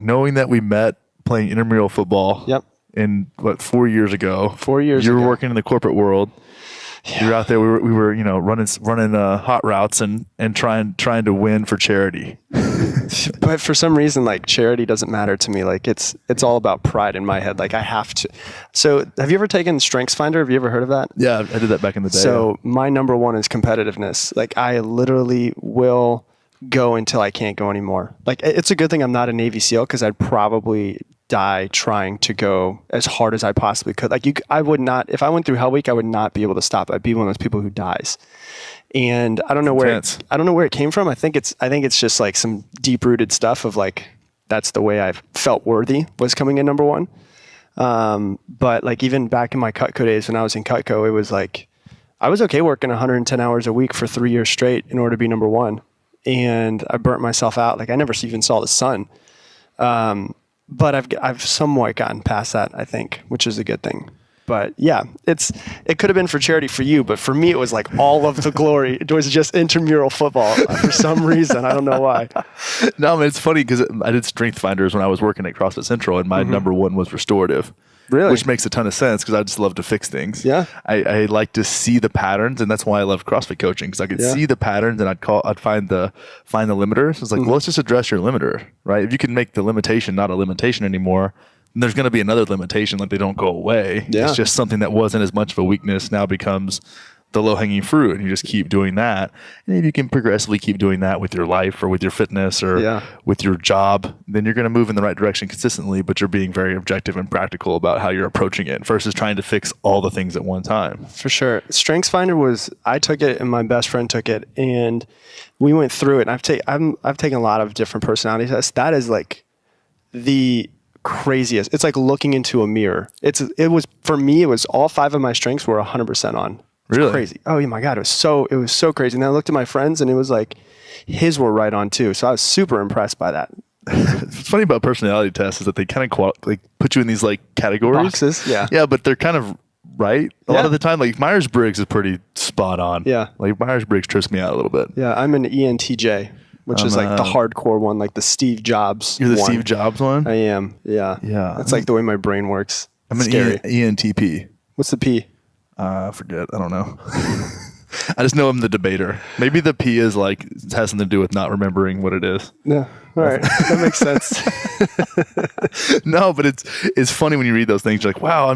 knowing that we met playing intramural football. Yep. In 4 years ago. 4 years You were ago. working in the corporate world. Yeah. You were out there. We were running hot routes and trying to win for charity. But for some reason, like, charity doesn't matter to me. Like, it's all about pride in my head. Like, I have to. So have you ever taken StrengthsFinder? Have you ever heard of that? Yeah, I did that back in the day. So my number one is competitiveness. Like, I literally will go until I can't go anymore. Like, it's a good thing I'm not a Navy SEAL, because I'd probably die trying to go as hard as I possibly could. Like, I would not, if I went through Hell Week, I would not be able to stop. I'd be one of those people who dies. And I don't know where it came from. I think it's just like some deep rooted stuff of like, that's the way I've felt worthy was coming in number one. But like, even back in my Cutco days, when I was in Cutco, it was like, I was okay working 110 hours a week for 3 years straight in order to be number one. And I burnt myself out. Like, I never even saw the sun. But I've somewhat gotten past that, I think, which is a good thing. But yeah, it could have been for charity for you, but for me, it was like all of the glory. It was just intramural football for some reason. I don't know why. No, man, it's funny because I did StrengthsFinders when I was working at CrossFit Central, and my number one was restorative. Really? Which makes a ton of sense because I just love to fix things. Yeah. I like to see the patterns, and that's why I love CrossFit coaching, because I could see the patterns and I'd find the limiters. It's like, well, let's just address your limiter, right? If you can make the limitation not a limitation anymore, then there's going to be another limitation, like they don't go away. Yeah. It's just something that wasn't as much of a weakness now becomes the low-hanging fruit, and you just keep doing that. And if you can progressively keep doing that with your life or with your fitness or with your job, then you're going to move in the right direction consistently, but you're being very objective and practical about how you're approaching it versus trying to fix all the things at one time. For sure. StrengthsFinder I took it and my best friend took it, and we went through it. And I've taken a lot of different personality tests. That is like the craziest. It's like looking into a mirror. For me, it was all 5 of my strengths were 100% on. Really? Crazy. Oh yeah, my God. It was so crazy. And then I looked at my friends and it was like, his were right on too. So I was super impressed by that. What's funny about personality tests is that they kind of put you in these like categories. Boxes, yeah. Yeah, but they're kind of right a lot of the time. Like Myers-Briggs is pretty spot on. Yeah. Like Myers-Briggs trips me out a little bit. Yeah, I'm an ENTJ, which is like the hardcore one, like the Steve Jobs You're the one. Steve Jobs one? I am, yeah. Yeah. That's like the way my brain works. I'm an ENTP. What's the P? I forget. I don't know. I just know I'm the debater. Maybe the P is like, it has something to do with not remembering what it is. Yeah. All right. That makes sense. No, but it's funny when you read those things. You're like, wow,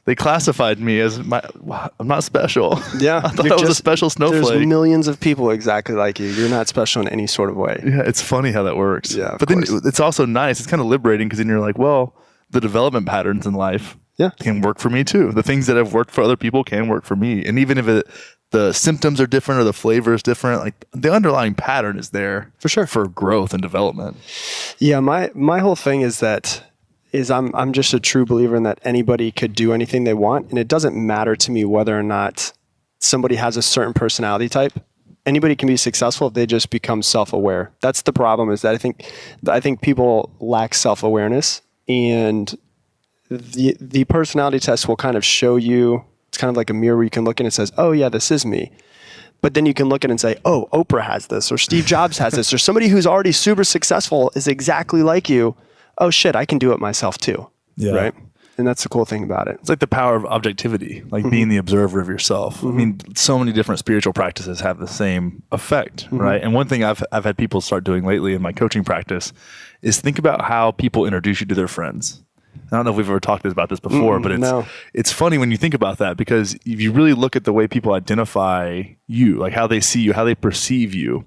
they classified me as I'm not special. Yeah. I thought I was a special snowflake. There's millions of people exactly like you. You're not special in any sort of way. Yeah. It's funny how that works. Yeah. But then it's also nice. It's kind of liberating because then you're like, well, the development patterns in life can work for me too. The things that have worked for other people can work for me. And even if the symptoms are different or the flavor is different, like the underlying pattern is there for sure for growth and development. Yeah. My whole thing is I'm just a true believer in that anybody could do anything they want. And it doesn't matter to me whether or not somebody has a certain personality type. Anybody can be successful if they just become self-aware. That's the problem, is that I think people lack self-awareness, and the personality test will kind of show you, it's kind of like a mirror where you can look in and it says, oh yeah, this is me. But then you can look at it and say, oh, Oprah has this, or Steve Jobs has this, or somebody who's already super successful is exactly like you. Oh shit, I can do it myself too. Yeah. Right? And that's the cool thing about it. It's like the power of objectivity, like being the observer of yourself. I mean, so many different spiritual practices have the same effect, right? And one thing I've had people start doing lately in my coaching practice is think about how people introduce you to their friends. I don't know if we've ever talked about this before, but it's funny when you think about that, because if you really look at the way people identify you, like how they see you, how they perceive you,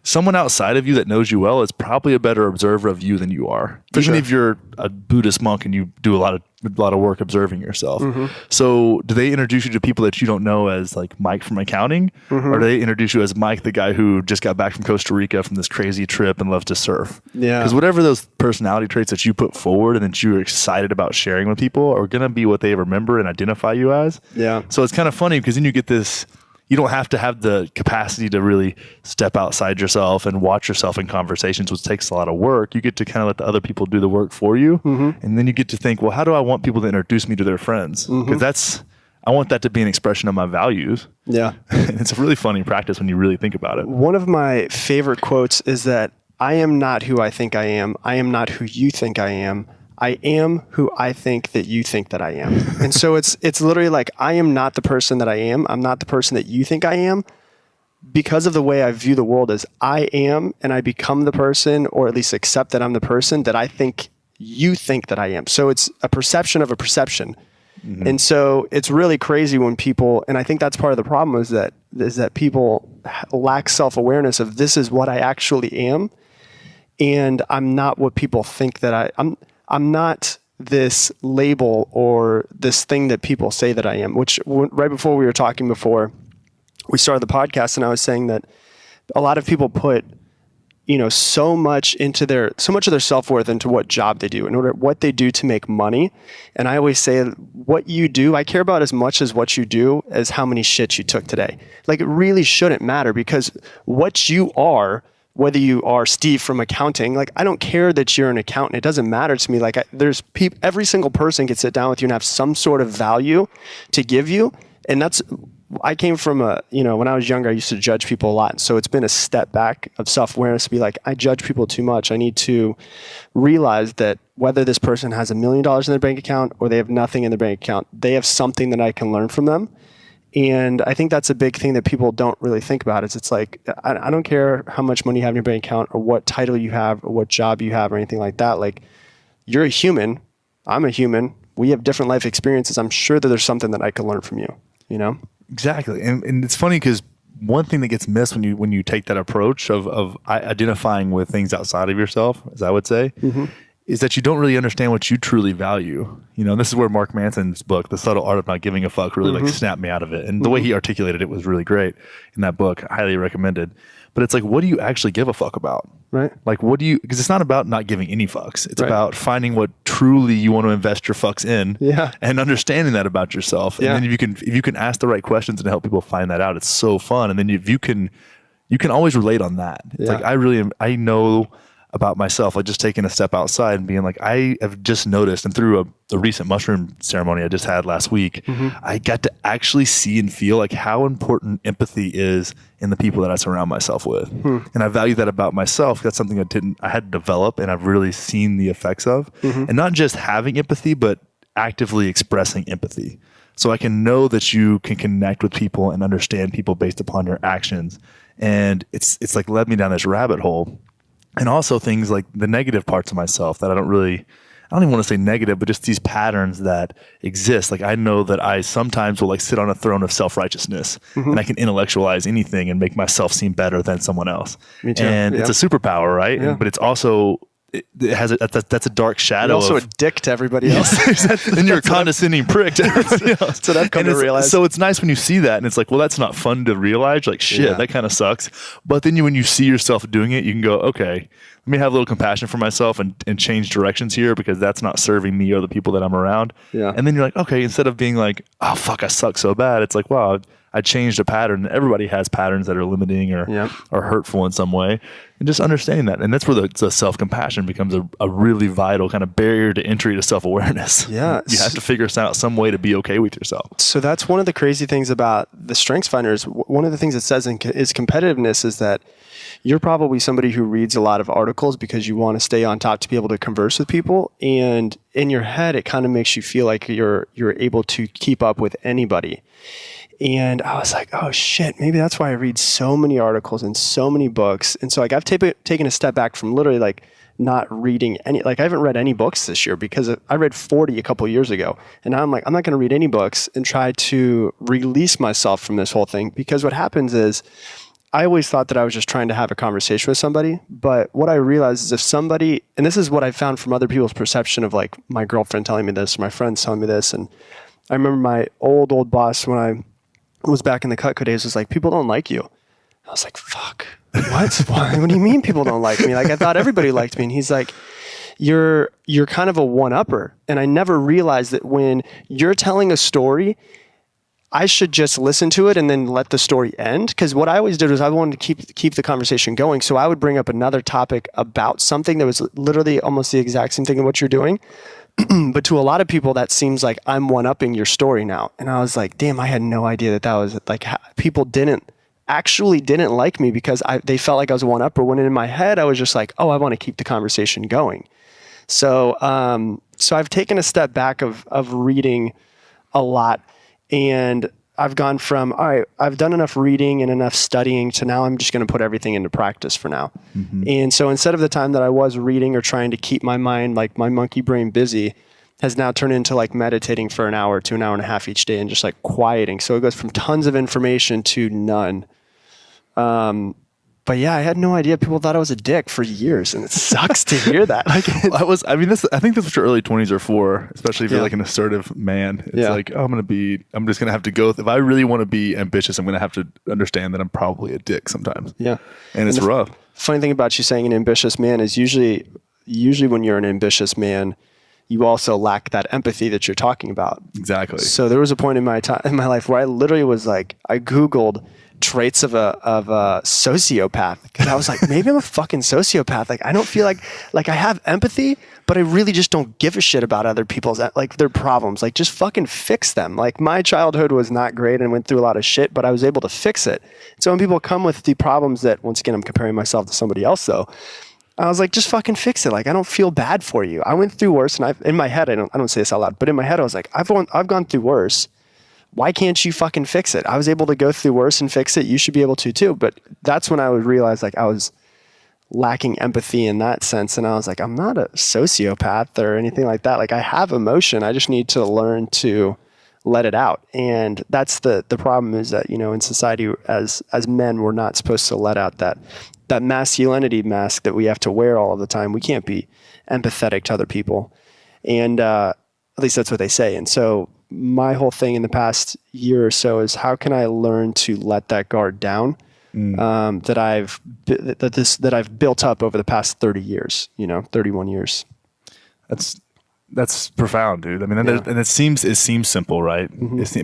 someone outside of you that knows you well is probably a better observer of you than you are. Even if you're a Buddhist monk and you do a lot of work observing yourself. So do they introduce you to people that you don't know as like Mike from accounting? Or do they introduce you as Mike, the guy who just got back from Costa Rica from this crazy trip and loves to surf? Yeah. Because whatever those personality traits that you put forward and that you're excited about sharing with people are going to be what they remember and identify you as. Yeah. So it's kind of funny because then you get this, you don't have to have the capacity to really step outside yourself and watch yourself in conversations, which takes a lot of work. You get to kind of let the other people do the work for you. And then you get to think, well, how do I want people to introduce me to their friends? Because I want that to be an expression of my values. Yeah. And it's a really funny practice when you really think about it. One of my favorite quotes is that I am not who I think I am. I am not who you think I am. I am who I think that you think that I am. And so it's literally like, I am not the person that I am. I'm not the person that you think I am, because of the way I view the world as I am, and I become the person, or at least accept that I'm the person that I think you think that I am. So it's a perception of a perception. Mm-hmm. And so it's really crazy when people, and I think that's part of the problem is that people lack self-awareness of, this is what I actually am. And I'm not what people think that I'm not this label or this thing that people say that I am, which right before we were talking before we started the podcast, and I was saying that a lot of people put, so much of their self-worth into what job they do, what they do to make money. And I always say, what you do, I care about as much as what you do as how many shits you took today. Like, it really shouldn't matter, because what you are, whether you are Steve from accounting, like, I don't care that you're an accountant. It doesn't matter to me. Like, every single person can sit down with you and have some sort of value to give you. And I came from when I was younger, I used to judge people a lot. And so it's been a step back of self-awareness to be like, I judge people too much. I need to realize that whether this person has $1 million in their bank account or they have nothing in their bank account, they have something that I can learn from them. And I think that's a big thing that people don't really think about, is it's like, I don't care how much money you have in your bank account or what title you have or what job you have or anything like that. Like, you're a human. I'm a human. We have different life experiences. I'm sure that there's something that I can learn from you, Exactly. And it's funny because one thing that gets missed when you take that approach of identifying with things outside of yourself, as I would say, mm-hmm. is that you don't really understand what you truly value. And this is where Mark Manson's book, The Subtle Art of Not Giving a Fuck, really mm-hmm. snapped me out of it. And mm-hmm. the way he articulated it was really great in that book. Highly recommended. But it's like, what do you actually give a fuck about? Right. Like, because it's not about not giving any fucks. It's about finding what truly you want to invest your fucks in, and understanding that about yourself. And then if you can ask the right questions and help people find that out, it's so fun. And then if you can always relate on that. It's like, I know about myself, like just taking a step outside and being like, I have just noticed, and through a recent mushroom ceremony I just had last week, mm-hmm. I got to actually see and feel like how important empathy is in the people that I surround myself with. And I value that about myself. That's something I had to develop, and I've really seen the effects of. Mm-hmm. And not just having empathy, but actively expressing empathy. So I can know that you can connect with people and understand people based upon your actions. And it's like led me down this rabbit hole. And also things like the negative parts of myself that I don't even want to say negative, but just these patterns that exist. Like, I know that I sometimes will sit on a throne of self-righteousness, mm-hmm. and I can intellectualize anything and make myself seem better than someone else. Me too. And it's a superpower, right? Yeah. But it's also, it has that's a dark shadow. You're also a dick to everybody else. And you're a condescending prick to everybody else. That's what I've come to realize. So it's nice when you see that, and it's like, well, that's not fun to realize. Like, shit, that kind of sucks. But then when you see yourself doing it, you can go, okay, let me have a little compassion for myself and change directions here, because that's not serving me or the people that I'm around. Yeah. And then you're like, okay, instead of being like, oh, fuck, I suck so bad, it's like, wow, I changed a pattern. Everybody has patterns that are limiting or hurtful in some way. And just understanding that. And that's where the self-compassion becomes a really vital kind of barrier to entry to self-awareness. Yeah. You have to figure out some way to be okay with yourself. So that's one of the crazy things about the Strengths Finders. One of the things it says is competitiveness is that you're probably somebody who reads a lot of articles because you want to stay on top to be able to converse with people. And in your head, it kind of makes you feel like you're able to keep up with anybody. And I was like, oh shit, maybe that's why I read so many articles and so many books. And so I've taken a step back from literally not reading any, I haven't read any books this year because I read 40 a couple of years ago. And now I'm like, I'm not going to read any books and try to release myself from this whole thing. Because what happens is, I always thought that I was just trying to have a conversation with somebody. But what I realized is if somebody, and this is what I found from other people's perception of my girlfriend telling me this, or my friends telling me this. And I remember my old boss when I was back in the Cutco days was like, people don't like you. I was like, fuck, what? What do you mean people don't like me? I thought everybody liked me. And he's like, you're kind of a one-upper. And I never realized that when you're telling a story, I should just listen to it and then let the story end. Because what I always did was I wanted to keep the conversation going. So I would bring up another topic about something that was literally almost the exact same thing in what you're doing. But to a lot of people, that seems like I'm one-upping your story now. And I was like, damn, I had no idea that was people didn't actually didn't like me because they felt like I was a one-upper, when in my head I was just like, oh, I want to keep the conversation going. So so I've taken a step back of reading a lot, and I've gone from, all right, I've done enough reading and enough studying to now I'm just going to put everything into practice for now. And so instead of the time that I was reading or trying to keep my mind, like my monkey brain, busy, has now turned into like meditating for an hour to an hour and a half each day and just like quieting. So it goes from tons of information to none. But yeah, I had no idea. People thought I was a dick for years, and it sucks to hear that. Like, I think that's what your early 20s are for, especially if you're like an assertive man. It's like, oh, I'm just going to have to go. If I really want to be ambitious, I'm going to have to understand that I'm probably a dick sometimes. Yeah. And it's rough. Funny thing about you saying an ambitious man is usually when you're an ambitious man, you also lack that empathy that you're talking about. Exactly. So there was a point in my life where I literally was like, I Googled traits of a sociopath, because I was like, maybe I'm a fucking sociopath. Like, I don't feel like I have empathy, but I really just don't give a shit about other people's, like, their problems. Like, just fucking fix them. Like, my childhood was not great and went through a lot of shit, but I was able to fix it. So when people come with the problems that, once again, I'm comparing myself to somebody else though, I was like, just fucking fix it. Like, I don't feel bad for you. I went through worse, and in my head, I don't say this out loud, but in my head I was like, I've gone through worse. Why can't you fucking fix it? I was able to go through worse and fix it. You should be able to too. But that's when I would realize like I was lacking empathy in that sense. And I was like, I'm not a sociopath or anything like that. Like, I have emotion. I just need to learn to let it out. And that's the problem, is that, you know, in society as men, we're not supposed to let out that masculinity mask that we have to wear all of the time. We can't be empathetic to other people. And at least that's what they say. And so my whole thing in the past year or so is, how can I learn to let that guard down that I've built up over the past 30 years, 31 years. That's profound, dude. I mean, and it seems simple, right?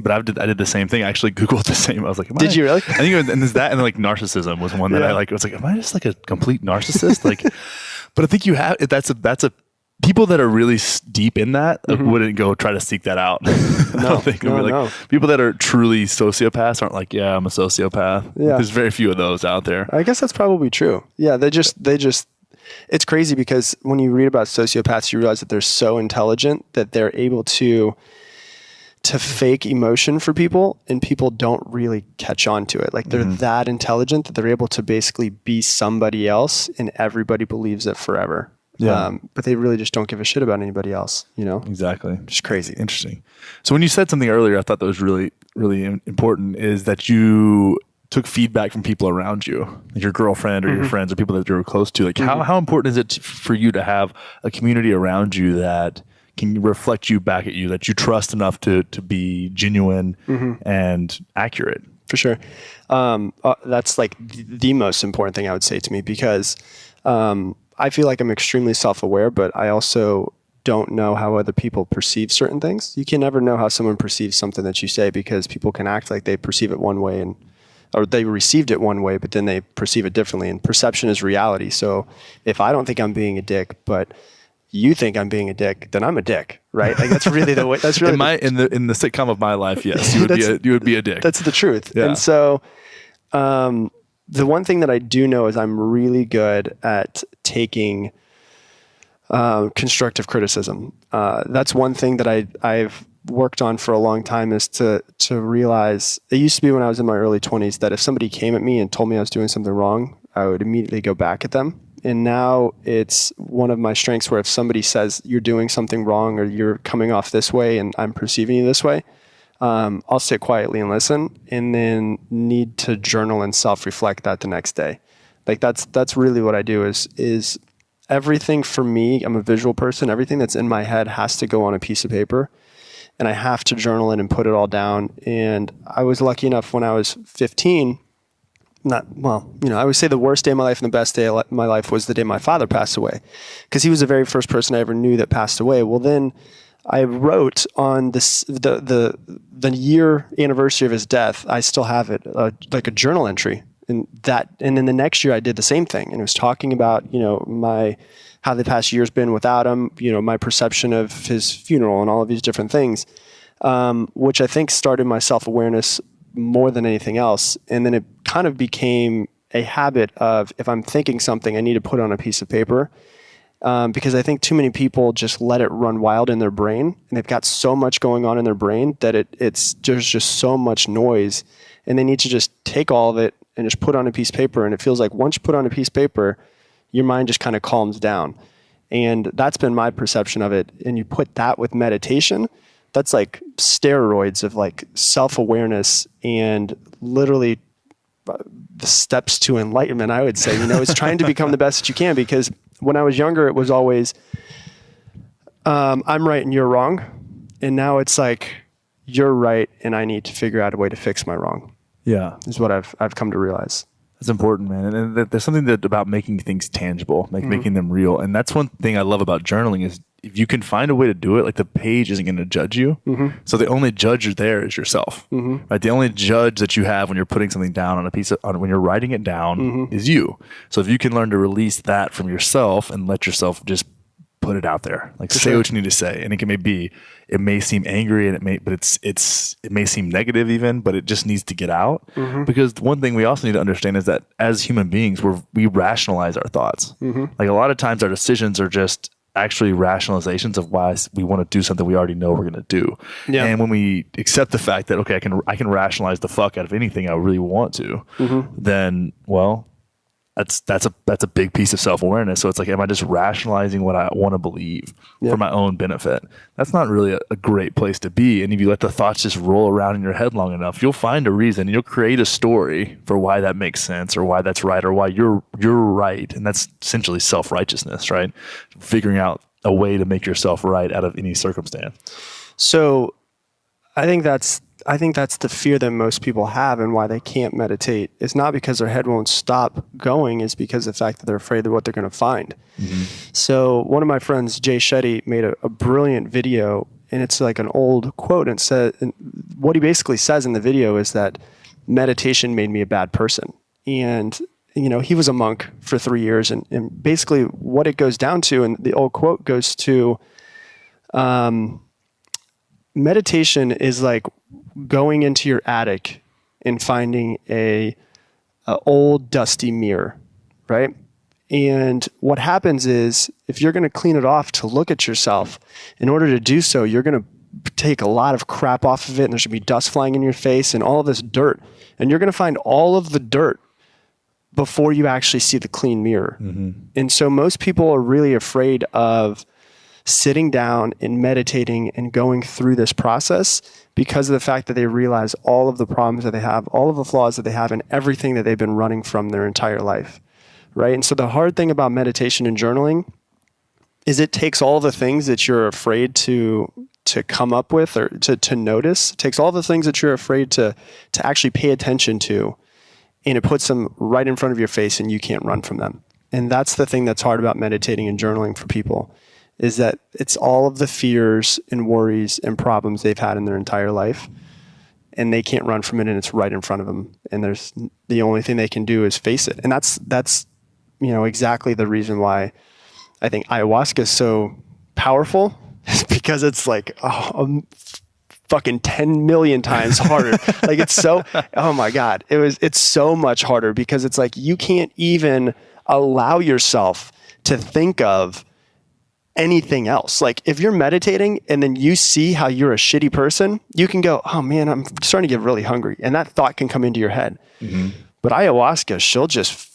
But I did the same thing. I actually Googled the same. I was like, did you really? I think and there's that, and like narcissism was one that I like. I was like, am I just like a complete narcissist? Like, but I think you have, that's a people that are really deep in that wouldn't go try to seek that out. No, no. People that are truly sociopaths aren't like, yeah, I'm a sociopath. Yeah. There's very few of those out there. I guess that's probably true. Yeah. They just, it's crazy, because when you read about sociopaths, you realize that they're so intelligent that they're able to fake emotion for people, and people don't really catch on to it. Like, they're that intelligent that they're able to basically be somebody else, and everybody believes it forever. Yeah. But they really just don't give a shit about anybody else, Exactly. Just crazy. Interesting. So when you said something earlier, I thought that was really, really important, is that you took feedback from people around you, like your girlfriend or your friends or people that you were close to. Like, how important is it for you to have a community around you that can reflect you back at you, that you trust enough to be genuine and accurate? For sure. That's like the most important thing I would say to me, because I feel like I'm extremely self-aware, but I also don't know how other people perceive certain things. You can never know how someone perceives something that you say, because people can act like they perceive it one way or they received it one way, but then they perceive it differently. And perception is reality. So if I don't think I'm being a dick, but you think I'm being a dick, then I'm a dick, right? Like, that's really the way. That's really in the sitcom of my life. Yes, you would be a dick. That's the truth. Yeah. And so, the one thing that I do know is I'm really good at taking constructive criticism. That's one thing that I've worked on for a long time, is to realize, it used to be when I was in my early 20s that if somebody came at me and told me I was doing something wrong, I would immediately go back at them. And now it's one of my strengths, where if somebody says you're doing something wrong or you're coming off this way and I'm perceiving you this way, I'll sit quietly and listen, and then need to journal and self-reflect that the next day. Like, that's really what I do is everything for me. I'm a visual person. Everything that's in my head has to go on a piece of paper, and I have to journal it and put it all down. And I was lucky enough when I was 15, I would say the worst day of my life and the best day of my life was the day my father passed away, because he was the very first person I ever knew that passed away. Well, then I wrote on this, the year anniversary of his death. I still have it, like a journal entry, and then the next year I did the same thing, and it was talking about, how the past year's been without him, my perception of his funeral and all of these different things, which I think started my self-awareness more than anything else. And then it kind of became a habit of, if I'm thinking something, I need to put it on a piece of paper. Because I think too many people just let it run wild in their brain, and they've got so much going on in their brain that there's just so much noise, and they need to just take all of it and just put it on a piece of paper. And it feels like once you put it on a piece of paper, your mind just kind of calms down. And that's been my perception of it. And you put that with meditation, that's like steroids of like self-awareness and literally the steps to enlightenment, I would say. It's trying to become the best that you can, because when I was younger, it was always, I'm right and you're wrong. And now it's like, you're right and I need to figure out a way to fix my wrong. Yeah. Is what I've come to realize. That's important, man. And there's something about making things tangible, making them real. And that's one thing I love about journaling is if you can find a way to do it, like the page isn't going to judge you. So the only judge there is yourself, right? The only judge that you have when you're putting something down on when you're writing it down is you. So if you can learn to release that from yourself and let yourself just put it out there, like say what you need to say. And it may seem angry and it may seem negative even, but it just needs to get out. Because one thing we also need to understand is that as human beings, we rationalize our thoughts. Like a lot of times our decisions are just actually rationalizations of why we want to do something we already know we're going to do. Yeah. And when we accept the fact that, okay, I can rationalize the fuck out of anything I really want to, then, well, that's a big piece of self-awareness. So it's like, am I just rationalizing what I want to believe for my own benefit? That's not really a great place to be. And if you let the thoughts just roll around in your head long enough, you'll find a reason. You'll create a story for why that makes sense, or why that's right, or why you're right. And that's essentially self-righteousness, right? Figuring out a way to make yourself right out of any circumstance. So I think that's the fear that most people have, and why they can't meditate. It's not because their head won't stop going, it's because of the fact that they're afraid of what they're going to find. So one of my friends, Jay Shetty, made a brilliant video, and it's like an old quote, and what he basically says in the video is that meditation made me a bad person. And he was a monk for 3 years, and basically what it goes down to, and the old quote goes to, meditation is like going into your attic and finding a old dusty mirror, right? And what happens is, if you're going to clean it off to look at yourself, in order to do so, you're going to take a lot of crap off of it, and there's going to be dust flying in your face and all of this dirt. And you're going to find all of the dirt before you actually see the clean mirror. And so most people are really afraid of sitting down and meditating and going through this process, because of the fact that they realize all of the problems that they have, all of the flaws that they have, and everything that they've been running from their entire life, right? And so the hard thing about meditation and journaling is it takes all the things that you're afraid to come up with, or to notice. It takes all the things that you're afraid to actually pay attention to, and it puts them right in front of your face, and you can't run from them. And that's the thing that's hard about meditating and journaling for people, is that it's all of the fears and worries and problems they've had in their entire life, and they can't run from it, and it's right in front of them. And the only thing they can do is face it. And that's exactly the reason why I think ayahuasca is so powerful, is because it's like fucking 10 million times harder. Like it's so, oh my God, it's so much harder, because it's like, you can't even allow yourself to think of anything else. Like if you're meditating and then you see how you're a shitty person, you can go, oh man, I'm starting to get really hungry. And that thought can come into your head. But ayahuasca, she'll just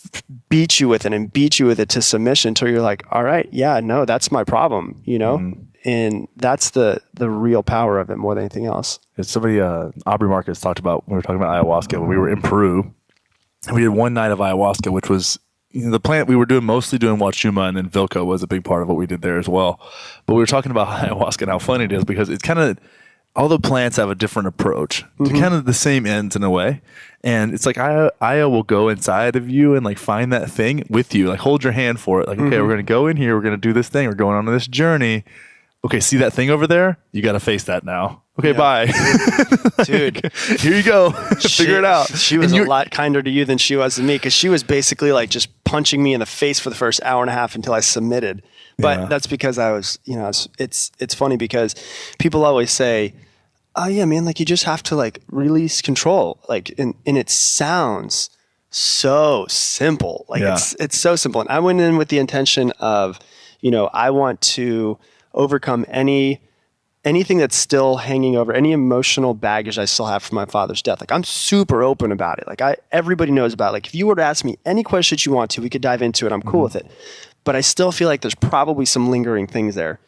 beat you with it and beat you with it to submission until you're like, all right, yeah, no, that's my problem, And that's the real power of it more than anything else. It's somebody, Aubrey Marcus talked about, when we were talking about ayahuasca, when we were in Peru, we did one night of ayahuasca, which was, the plant we were mostly doing Wachuma, and then Vilca was a big part of what we did there as well. But we were talking about ayahuasca and how fun it is, because it's kind of, all the plants have a different approach to kind of the same ends in a way. And it's like Aya will go inside of you and like find that thing with you, like hold your hand for it. Like, okay, we're going to go in here. We're going to do this thing. We're going on this journey. Okay, see that thing over there? You got to face that now. Okay, bye. Dude. Here you go. Figure it out. She was a lot kinder to you than she was to me, because she was basically like just punching me in the face for the first hour and a half until I submitted. But that's because I was, it's funny because people always say, oh yeah, man, like you just have to like release control. Like, and it sounds so simple. Like it's so simple. And I went in with the intention of, I want to overcome anything that's still hanging over, any emotional baggage I still have from my father's death. Like I'm super open about it. Like everybody knows about it. Like if you were to ask me any questions you want to, we could dive into it. I'm cool with it. But I still feel like there's probably some lingering things there.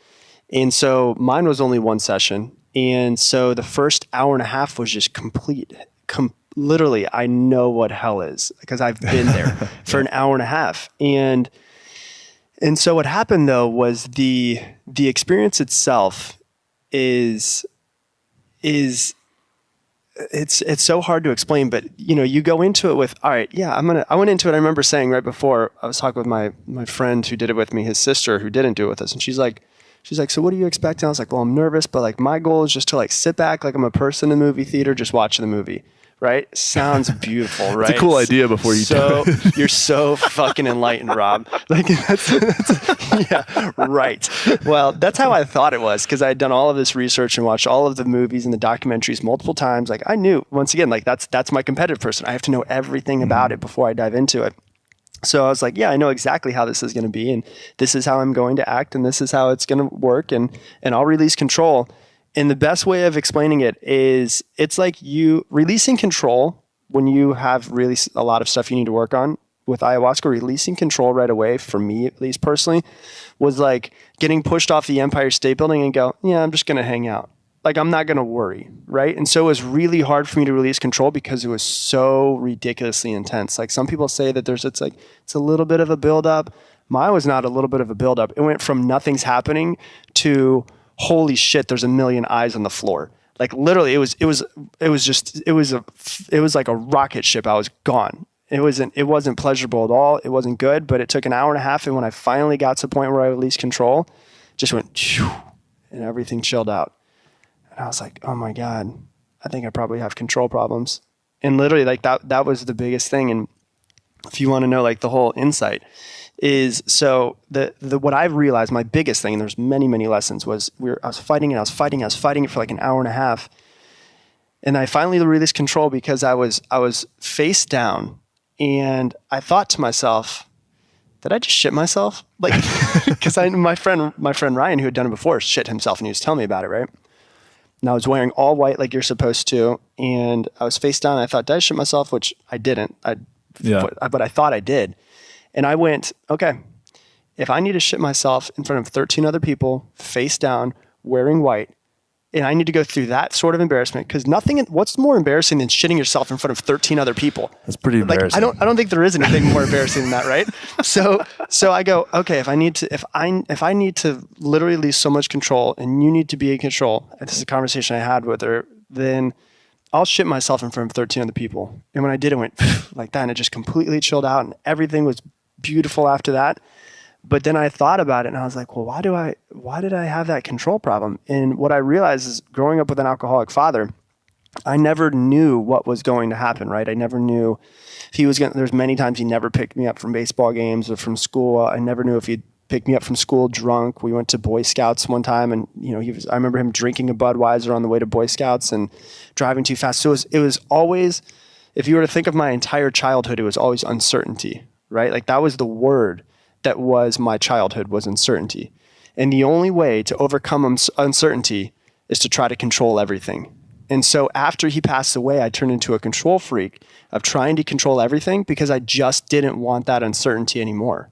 And so mine was only one session. And so the first hour and a half was just complete. Literally, I know what hell is because I've been there for an hour and a half. And so what happened though was the experience itself is it's so hard to explain, but you go into it with, all right, yeah, I went into it. I remember saying right before I was talking with my friend who did it with me, his sister who didn't do it with us. And she's like, so what are you expecting? I was like, well, I'm nervous, but like my goal is just to like sit back like I'm a person in the movie theater, just watching the movie. Right? Sounds beautiful, right? It's a cool idea before you do it. You're so fucking enlightened, Rob. Like that's yeah, right. Well, that's how I thought it was because I had done all of this research and watched all of the movies and the documentaries multiple times. Like I knew, once again, like that's my competitive person. I have to know everything about it before I dive into it. So I was like, yeah, I know exactly how this is going to be, and this is how I'm going to act, and this is how it's going to work, and I'll release control. And the best way of explaining it is it's like you releasing control when you have really a lot of stuff you need to work on. With ayahuasca, releasing control right away, for me at least personally, was like getting pushed off the Empire State Building and go, yeah, I'm just going to hang out. Like, I'm not going to worry, right? And so it was really hard for me to release control because it was so ridiculously intense. Like some people say that it's a little bit of a buildup. Mine was not a little bit of a buildup. It went from nothing's happening to holy shit, there's a million eyes on the floor. Like literally, it was like a rocket ship. I was gone. It wasn't pleasurable at all. It wasn't good, but it took an hour and a half. And when I finally got to the point where I released control, just went, phew, and everything chilled out. And I was like, oh my God, I think I probably have control problems. And literally like that was the biggest thing. And if you want to know like the whole insight is, so the what I've realized, my biggest thing, and there's many, many lessons, was I was fighting it for like an hour and a half. And I finally released control because I was face down and I thought to myself, did I just shit myself? Like, because my friend Ryan, who had done it before, shit himself and he was telling me about it, right? And I was wearing all white like you're supposed to. And I was face down. And I thought, did I shit myself? Which I didn't. But I thought I did. And I went, okay, if I need to shit myself in front of 13 other people, face down, wearing white, and I need to go through that sort of embarrassment, because what's more embarrassing than shitting yourself in front of 13 other people? That's pretty embarrassing. Like, I don't think there is anything more embarrassing than that, right? So I go, okay, if I need to literally lose so much control and you need to be in control, and this is a conversation I had with her, then I'll shit myself in front of 13 other people. And when I did, it went like that, and it just completely chilled out, and everything was beautiful after that. But then I thought about it and I was like, well, why did I have that control problem? And what I realized is, growing up with an alcoholic father, I never knew what was going to happen, right? I never knew if he was there's many times he never picked me up from baseball games or from school. I never knew if he'd pick me up from school drunk. We went to Boy Scouts one time, and I remember him drinking a Budweiser on the way to Boy Scouts and driving too fast. So it was always, if you were to think of my entire childhood, it was always uncertainty, right? Like that was the word that was my childhood, was uncertainty. And the only way to overcome uncertainty is to try to control everything. And so after he passed away, I turned into a control freak of trying to control everything because I just didn't want that uncertainty anymore.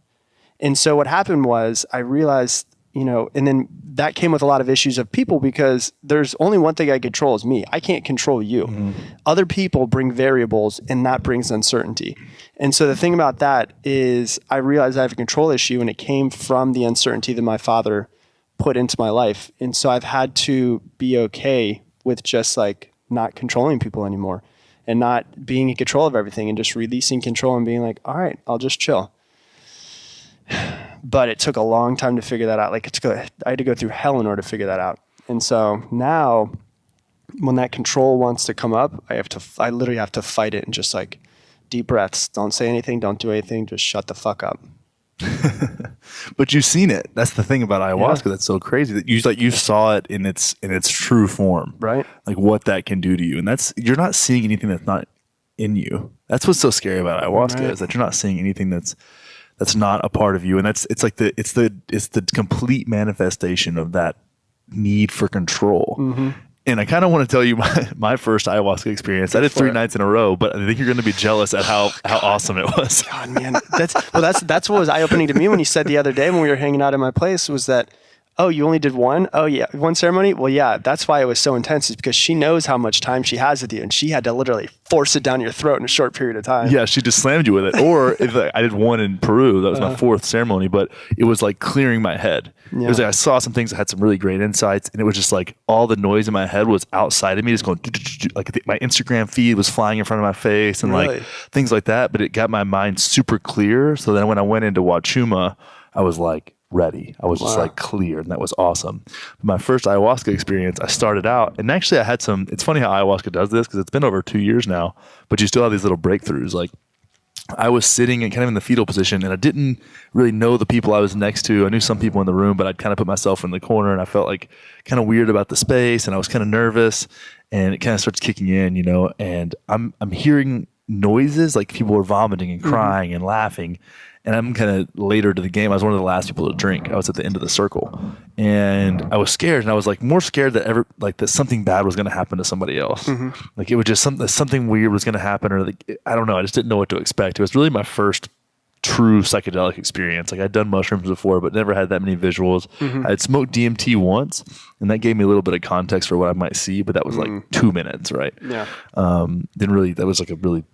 And so what happened was I realized, and then that came with a lot of issues of people, because there's only one thing I control, is me. I can't control you. Mm-hmm. Other people bring variables, and that brings uncertainty. And so the thing about that is I realized I have a control issue, and it came from the uncertainty that my father put into my life. And so I've had to be okay with just like not controlling people anymore and not being in control of everything, and just releasing control and being like, all right, I'll just chill. But it took a long time to figure that out. I had to go through hell in order to figure that out. And so now when that control wants to come up, I literally have to fight it, and just like deep breaths. Don't say anything. Don't do anything. Just shut the fuck up. But you've seen it. That's the thing about ayahuasca that's so crazy, that you saw it in its true form. Right. Like what that can do to you. And you're not seeing anything that's not in you. That's what's so scary about ayahuasca, is that you're not seeing anything that's not a part of you. And it's the complete manifestation of that need for control. Mm-hmm. And I kind of want to tell you my first ayahuasca experience. I did 3 nights in a row, but I think you're going to be jealous at how awesome it was. God, man, that's what was eye opening to me when you said the other day when we were hanging out at my place, was that, oh, you only did one? Oh yeah, one ceremony? Well, yeah, that's why it was so intense, is because she knows how much time she has with you, and she had to literally force it down your throat in a short period of time. Yeah, she just slammed you with it. Or if I did one in Peru, that was my 4th ceremony, but it was like clearing my head. Yeah. It was like I saw some things that had some really great insights, and it was just like all the noise in my head was outside of me, just going like my Instagram feed was flying in front of my face and like things like that. But it got my mind super clear. So then when I went into Wachuma, I was like ready. I was just like clear, and that was awesome. But my first ayahuasca experience, I started out, and actually I had it's funny how ayahuasca does this, because it's been over 2 years now, but you still have these little breakthroughs. Like I was sitting and kind of in the fetal position, and I didn't really know the people I was next to. I knew some people in the room, but I'd kind of put myself in the corner, and I felt like kind of weird about the space, and I was kind of nervous, and it kind of starts kicking in, and I'm hearing noises, like people were vomiting and crying and laughing. And I'm kind of later to the game. I was one of the last people to drink. I was at the end of the circle, and I was scared. And I was like more scared that something bad was going to happen to somebody else. Mm-hmm. Like it was just something weird was going to happen, or like, I don't know. I just didn't know what to expect. It was really my first true psychedelic experience. Like I'd done mushrooms before, but never had that many visuals. Mm-hmm. I had smoked DMT once, and that gave me a little bit of context for what I might see, but that was like 2 minutes, right? Yeah. That was like a really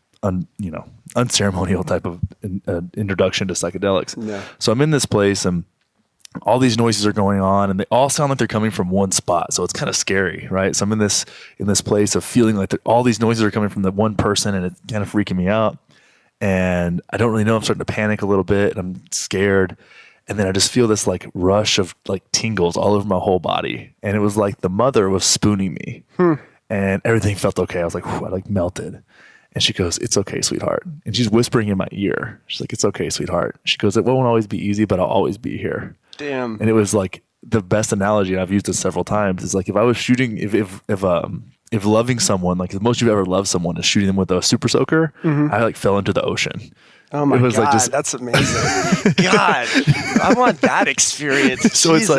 unceremonial type of introduction to psychedelics. Yeah. So I'm in this place, and all these noises are going on, and they all sound like they're coming from one spot. So it's kind of scary, right? So I'm in this place of feeling like all these noises are coming from the one person, and it's kind of freaking me out. And I don't really know. I'm starting to panic a little bit, and I'm scared. And then I just feel this like rush of like tingles all over my whole body. And it was like the mother was spooning me, and everything felt okay. I was like, I like melted. And she goes, "It's okay, sweetheart." And she's whispering in my ear. She's like, "It's okay, sweetheart." She goes, "It won't always be easy, but I'll always be here." Damn. And it was like the best analogy, and I've used it several times. Is like if I was shooting, if loving someone, like the most you've ever loved someone is shooting them with a super soaker, I like fell into the ocean. Oh my God, like that's amazing. God, I want that experience. So it's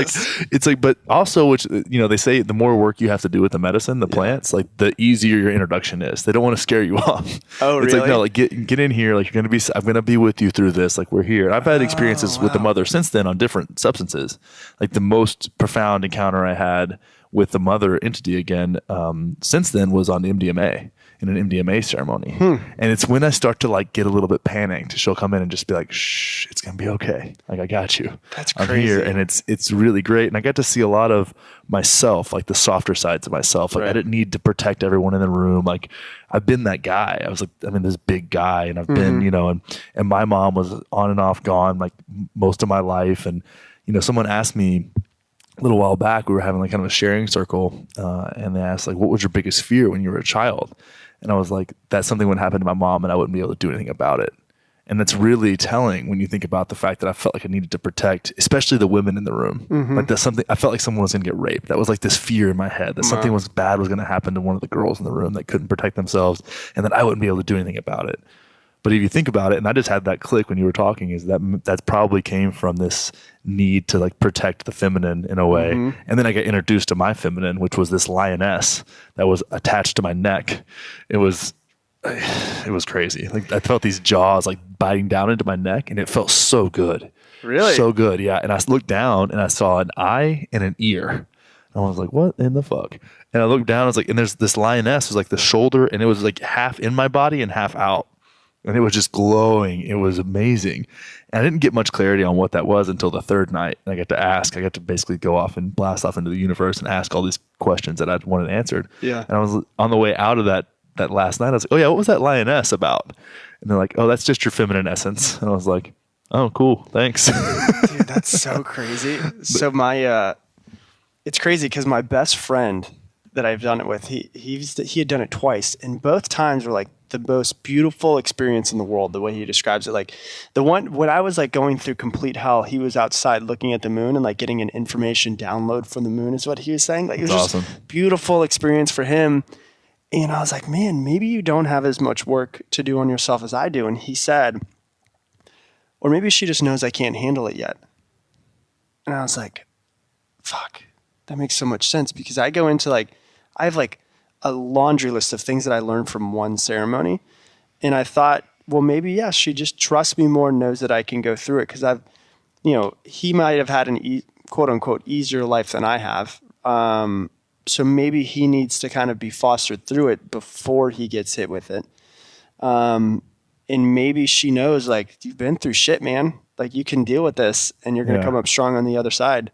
like, but also, which, they say the more work you have to do with the medicine, the plants, like the easier your introduction is. They don't want to scare you off. Oh, really? It's like, no, like get in here. Like I'm going to be with you through this. Like we're here. And I've had experiences with the mother since then on different substances. Like the most profound encounter I had with the mother entity again, since then was on MDMA. In an MDMA ceremony. And it's when I start to like get a little bit panicked, she'll come in and just be like, "Shh, it's going to be okay. Like I got you. That's crazy." I'm here." And it's really great. And I got to see a lot of myself, like the softer sides of myself. Like I didn't need to protect everyone in the room. Like I've been that guy. I was like, this big guy, and I've been, and my mom was on and off gone like most of my life. And, someone asked me a little while back, we were having like kind of a sharing circle, and they asked like, "What was your biggest fear when you were a child?" And I was like, that something would happen to my mom and I wouldn't be able to do anything about it. And that's really telling when you think about the fact that I felt like I needed to protect, especially the women in the room. Like that's something, I felt like someone was going to get raped. That was like this fear in my head that something was bad was going to happen to one of the girls in the room that couldn't protect themselves, and that I wouldn't be able to do anything about it. But if you think about it, and I just had that click when you were talking, is that probably came from this need to like protect the feminine in a way. And then I got introduced to my feminine, which was this lioness that was attached to my neck. It was crazy. Like I felt these jaws like biting down into my neck, and it felt so good. Really? So good. Yeah. And I looked down and I saw an eye and an ear. And I was like, what in the fuck? And I looked down, I was like, and there's this lioness was like the shoulder, and it was like half in my body and half out. And it was just glowing. It was amazing. And I didn't get much clarity on what that was until the third night. And I got to basically go off and blast off into the universe and ask all these questions that I wanted answered. Yeah. And I was on the way out of that last night. I was like, "Oh yeah, what was that lioness about?" And they're like, "Oh, that's just your feminine essence." And I was like, "Oh, cool. Thanks." Dude, that's so crazy. So it's crazy because my best friend that I've done it with, he had done it twice, and both times were like the most beautiful experience in the world. The way he describes it, like the one when I was like going through complete hell, he was outside looking at the moon and like getting an information download from the moon is what he was saying. Like it was awesome. Just beautiful experience for him. And I was like, man, maybe you don't have as much work to do on yourself as I do. And he said, or maybe she just knows I can't handle it yet. And I was like, fuck, that makes so much sense, because I go into like, I have like a laundry list of things that I learned from one ceremony. And I thought, well, maybe, yeah, she just trusts me more and knows that I can go through it. Cause he might have had an quote unquote easier life than I have. So maybe he needs to kind of be fostered through it before he gets hit with it. And maybe she knows, like, you've been through shit, man. Like, you can deal with this and you're going to come up strong on the other side.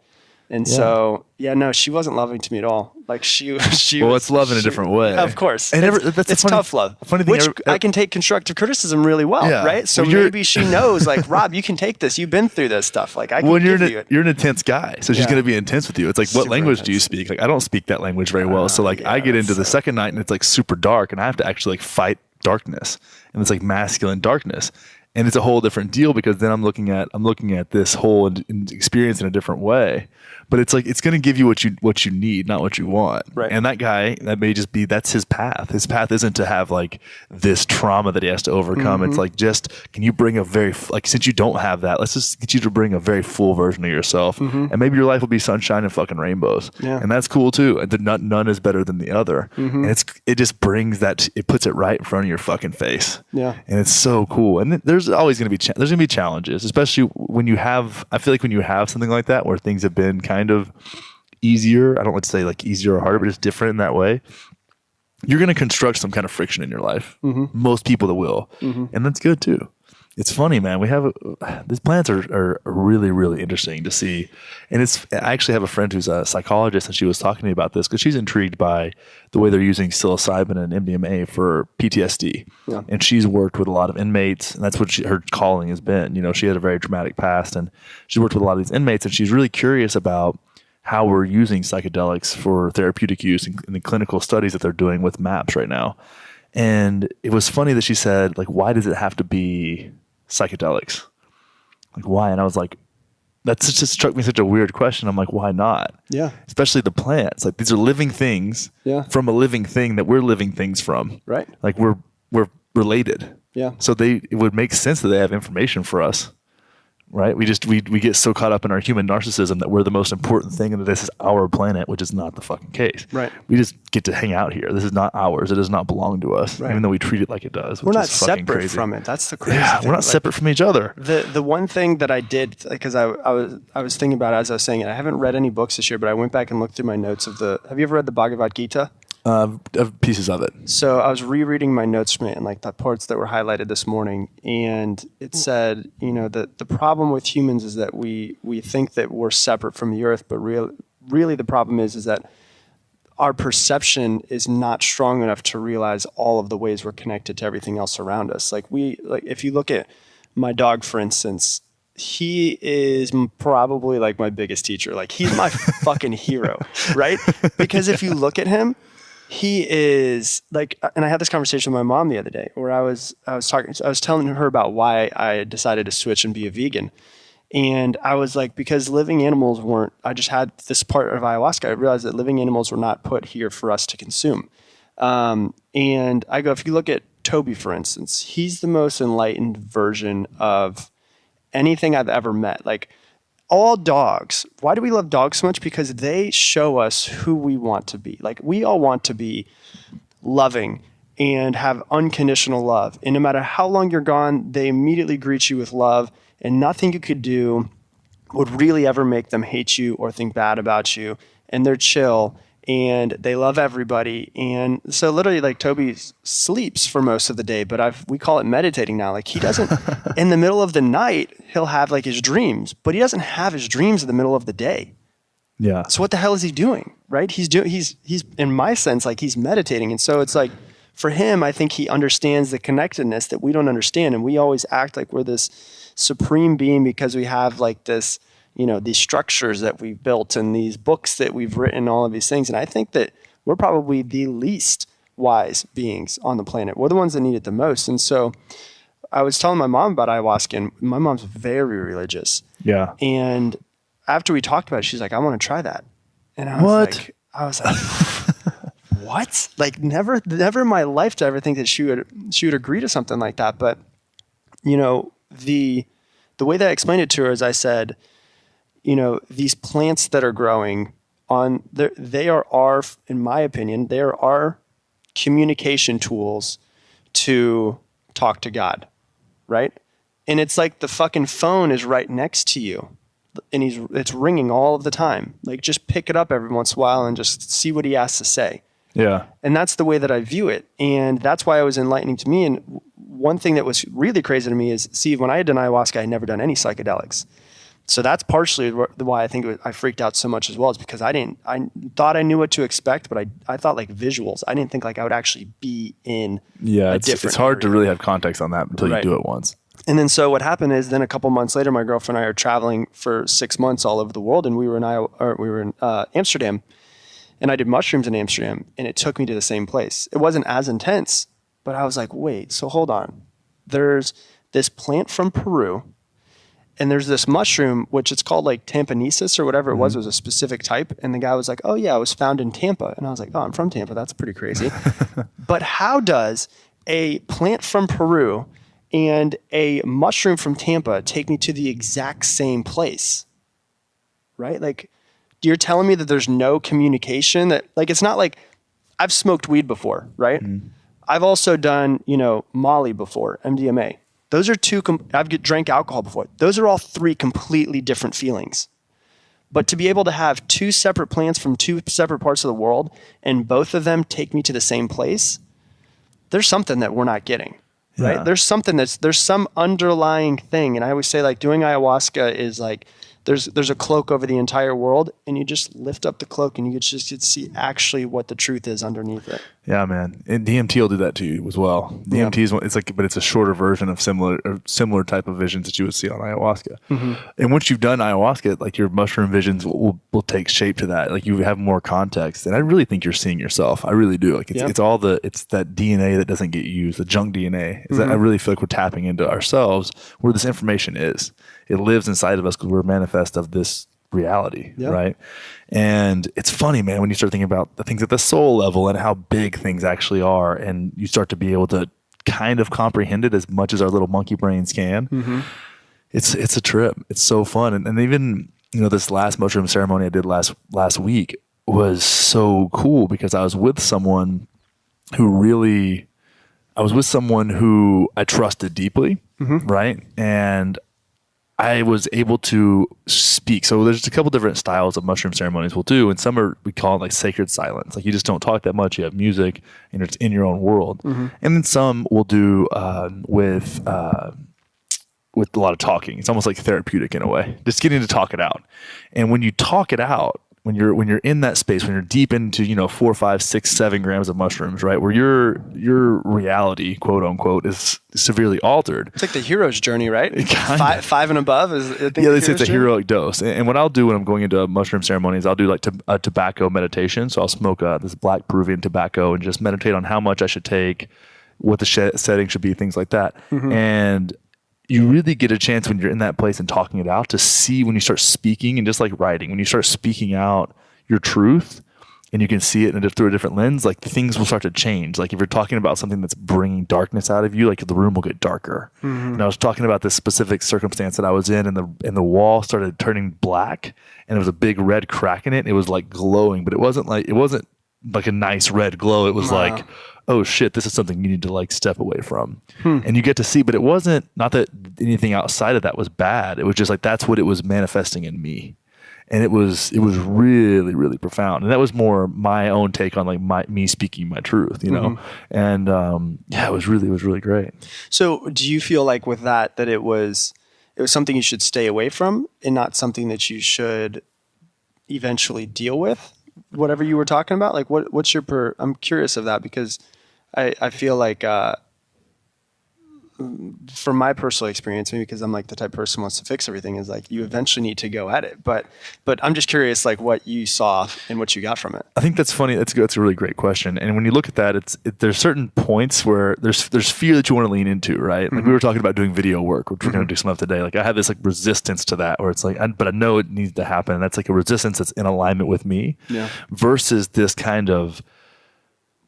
And so, no, she wasn't loving to me at all. Like she well, it's love in a different way. Of course. And it's tough love, which I can take constructive criticism really well, right? So maybe she knows, like, Rob, you can take this. You've been through this stuff. Like, I can give you it. You're an intense guy, so she's going to be intense with you. It's like, super what language do you speak? Like, I don't speak that language very well. So like, I get into the second night and it's like super dark, and I have to actually like fight darkness, and it's like masculine darkness. And it's a whole different deal, because then I'm looking at this whole experience in a different way. But it's like, it's going to give you what you need, not what you want. Right. And that guy, that may just be, that's his path. His path isn't to have like this trauma that he has to overcome. It's like, just, can you bring a very, like, since you don't have that, let's just get you to bring a very full version of yourself. And maybe your life will be sunshine and fucking rainbows. Yeah. And that's cool too. And none is better than the other. And it just brings that, it puts it right in front of your fucking face. Yeah. And it's so cool. And there's always going to be, there's going to be challenges, especially when you have, I feel like when you have something like that, where things have been kind of easier, I don't like to say like easier or harder, but it's different in that way, you're going to construct some kind of friction in your life. Most people that will. And that's good too. It's funny, man. We have these plants are really, really interesting to see. And I actually have a friend who's a psychologist, and she was talking to me about this because she's intrigued by the way they're using psilocybin and MDMA for PTSD. Yeah. And she's worked with a lot of inmates, and that's what her calling has been. You know, she had a very traumatic past, and she's worked with a lot of these inmates, and she's really curious about how we're using psychedelics for therapeutic use in the clinical studies that they're doing with MAPS right now. And it was funny that she said, like, why does it have to be psychedelics? Like, why? And I was like, that just struck me such a weird question. I'm like, why not? Yeah. Especially the plants. Like, these are living things from a living thing that we're living things from. Right. Like, we're related. Yeah. So it would make sense that they have information for us. Right? We get so caught up in our human narcissism that we're the most important thing and that this is our planet, which is not the fucking case. Right. We just get to hang out here. This is not ours. It does not belong to us, even though we treat it like it does. We're not separate from it. That's the crazy thing. We're not separate from each other. The one thing that I did, because I was thinking about it as I was saying it, I haven't read any books this year, but I went back and looked through my notes of have you ever read the Bhagavad Gita? Pieces of it. So I was rereading my notes from it, and like the parts that were highlighted this morning, and it said, you know, that the problem with humans is that we think that we're separate from the earth, but really the problem is that our perception is not strong enough to realize all of the ways we're connected to everything else around us. Like if you look at my dog, for instance, he is probably like my biggest teacher. Like, he's my fucking hero, right? Because if you look at him, he is like, and I had this conversation with my mom the other day where I was telling her about why I decided to switch and be a vegan. And I was like, because living animals I just had this part of ayahuasca. I realized that living animals were not put here for us to consume. And I go, if you look at Toby, for instance, he's the most enlightened version of anything I've ever met. Like, all dogs, why do we love dogs so much? Because they show us who we want to be. Like, we all want to be loving and have unconditional love. And no matter how long you're gone, they immediately greet you with love, and nothing you could do would really ever make them hate you or think bad about you. And they're chill and they love everybody. And so literally, like, Toby sleeps for most of the day, but we call it meditating now. Like, he doesn't, in the middle of the night, he'll have like his dreams, but he doesn't have his dreams in the middle of the day. Yeah. So what the hell is he doing? Right? He's in my sense, like, he's meditating. And so it's like, for him, I think he understands the connectedness that we don't understand. And we always act like we're this supreme being because we have like this, you know, these structures that we've built and these books that we've written, all of these things. And I think that we're probably the least wise beings on the planet. We're the ones that need it the most. And so I was telling my mom about ayahuasca, and my mom's very religious. Yeah. And after we talked about it, she's like, I want to try that. And I was like, what? Like never in my life did I ever think that she would agree to something like that. But you know, the way that I explained it to her is I said, you know, these plants that are growing on there, they are our, in my opinion, they are our communication tools to talk to God, right? And it's like the fucking phone is right next to you and it's ringing all of the time. Like just pick it up every once in a while and just see what he has to say. Yeah. And that's the way that I view it. And that's why it was enlightening to me. And one thing that was really crazy to me is, see, when I had done ayahuasca, I had never done any psychedelics. So that's partially why I think I freaked out so much as well, is because I thought I knew what to expect, but I thought like visuals. I didn't think like I would actually be in a different it's hard area. to really have context on that until you do it once. And then so what happened is then a couple months later, my girlfriend and I are traveling for 6 months all over the world, and we were in Amsterdam, and I did mushrooms in Amsterdam, and it took me to the same place. It wasn't as intense, but I was like, wait, so hold on. There's this plant from Peru, and there's this mushroom, which it's called like Tampanesis or whatever it was a specific type. And the guy was like, oh yeah, it was found in Tampa. And I was like, oh, I'm from Tampa. That's pretty crazy. But how does a plant from Peru and a mushroom from Tampa take me to the exact same place? Right? Like, you're telling me that there's no communication, that like, it's not like I've smoked weed before, right? Mm-hmm. I've also done, Molly before, MDMA. Those are I've drank alcohol before. Those are all three completely different feelings. But to be able to have two separate plants from two separate parts of the world and both of them take me to the same place, there's something that we're not getting, right? Yeah. There's some underlying thing. And I always say like doing ayahuasca is like, there's a cloak over the entire world, and you just lift up the cloak and you just see actually what the truth is underneath it. Yeah, man. And DMT will do that to you as well. DMT is it's like, but it's a shorter version of similar type of visions that you would see on ayahuasca. Mm-hmm. And once you've done ayahuasca, like your mushroom visions will take shape to that. Like you have more context, and I really think you're seeing yourself. I really do. Like it's that DNA that doesn't get used, the junk DNA. Is that I really feel like we're tapping into ourselves where this information is. It lives inside of us because we're a manifest of this reality, right? And it's funny, man, when you start thinking about the things at the soul level and how big things actually are, and you start to be able to kind of comprehend it as much as our little monkey brains can. Mm-hmm. It's a trip. It's so fun. And even, this last mushroom ceremony I did last week was so cool because I was with someone who I trusted deeply, right? And I was able to speak. So there's a couple different styles of mushroom ceremonies we'll do, and some we call it like sacred silence. Like you just don't talk that much. You have music, and it's in your own world. Mm-hmm. And then some we'll do with a lot of talking. It's almost like therapeutic in a way, just getting to talk it out. And when you talk it out, when you're in that space, when you're deep into 4, 5, 6, 7 grams of mushrooms, right, where your reality, quote unquote, is severely altered. It's like the hero's journey, right? Five and above is it's a heroic dose. And what I'll do when I'm going into mushroom ceremonies, I'll do like a tobacco meditation. So I'll smoke this black Peruvian tobacco and just meditate on how much I should take, what the setting should be, things like that. Mm-hmm. And you really get a chance when you're in that place and talking it out to see when you start speaking, and just like writing, when you start speaking out your truth and you can see it through a different lens, like things will start to change. Like if you're talking about something that's bringing darkness out of you, like the room will get darker. Mm-hmm. And I was talking about this specific circumstance that I was in, and the wall started turning black, and there was a big red crack in it. It was like glowing, but it wasn't like a nice red glow. It was like, oh shit, this is something you need to like step away from. And you get to see, but it wasn't, not that anything outside of that was bad. It was just like, that's what it was manifesting in me. And it was really, really profound. And that was more my own take on like me speaking my truth, Mm-hmm. And it was really great. So do you feel like with that it was something you should stay away from and not something that you should eventually deal with? Whatever you were talking about, like what's your I'm curious of that, because I feel like from my personal experience, maybe because I'm like the type of person who wants to fix everything, is like you eventually need to go at it. But I'm just curious, like what you saw and what you got from it. I think that's funny. That's a really great question. And when you look at that, there's certain points where there's fear that you want to lean into, right? Like we were talking about doing video work, which we're going to do some of today. Like I have this like resistance to that, where it's like, but I know it needs to happen. And that's like a resistance that's in alignment with me, versus this kind of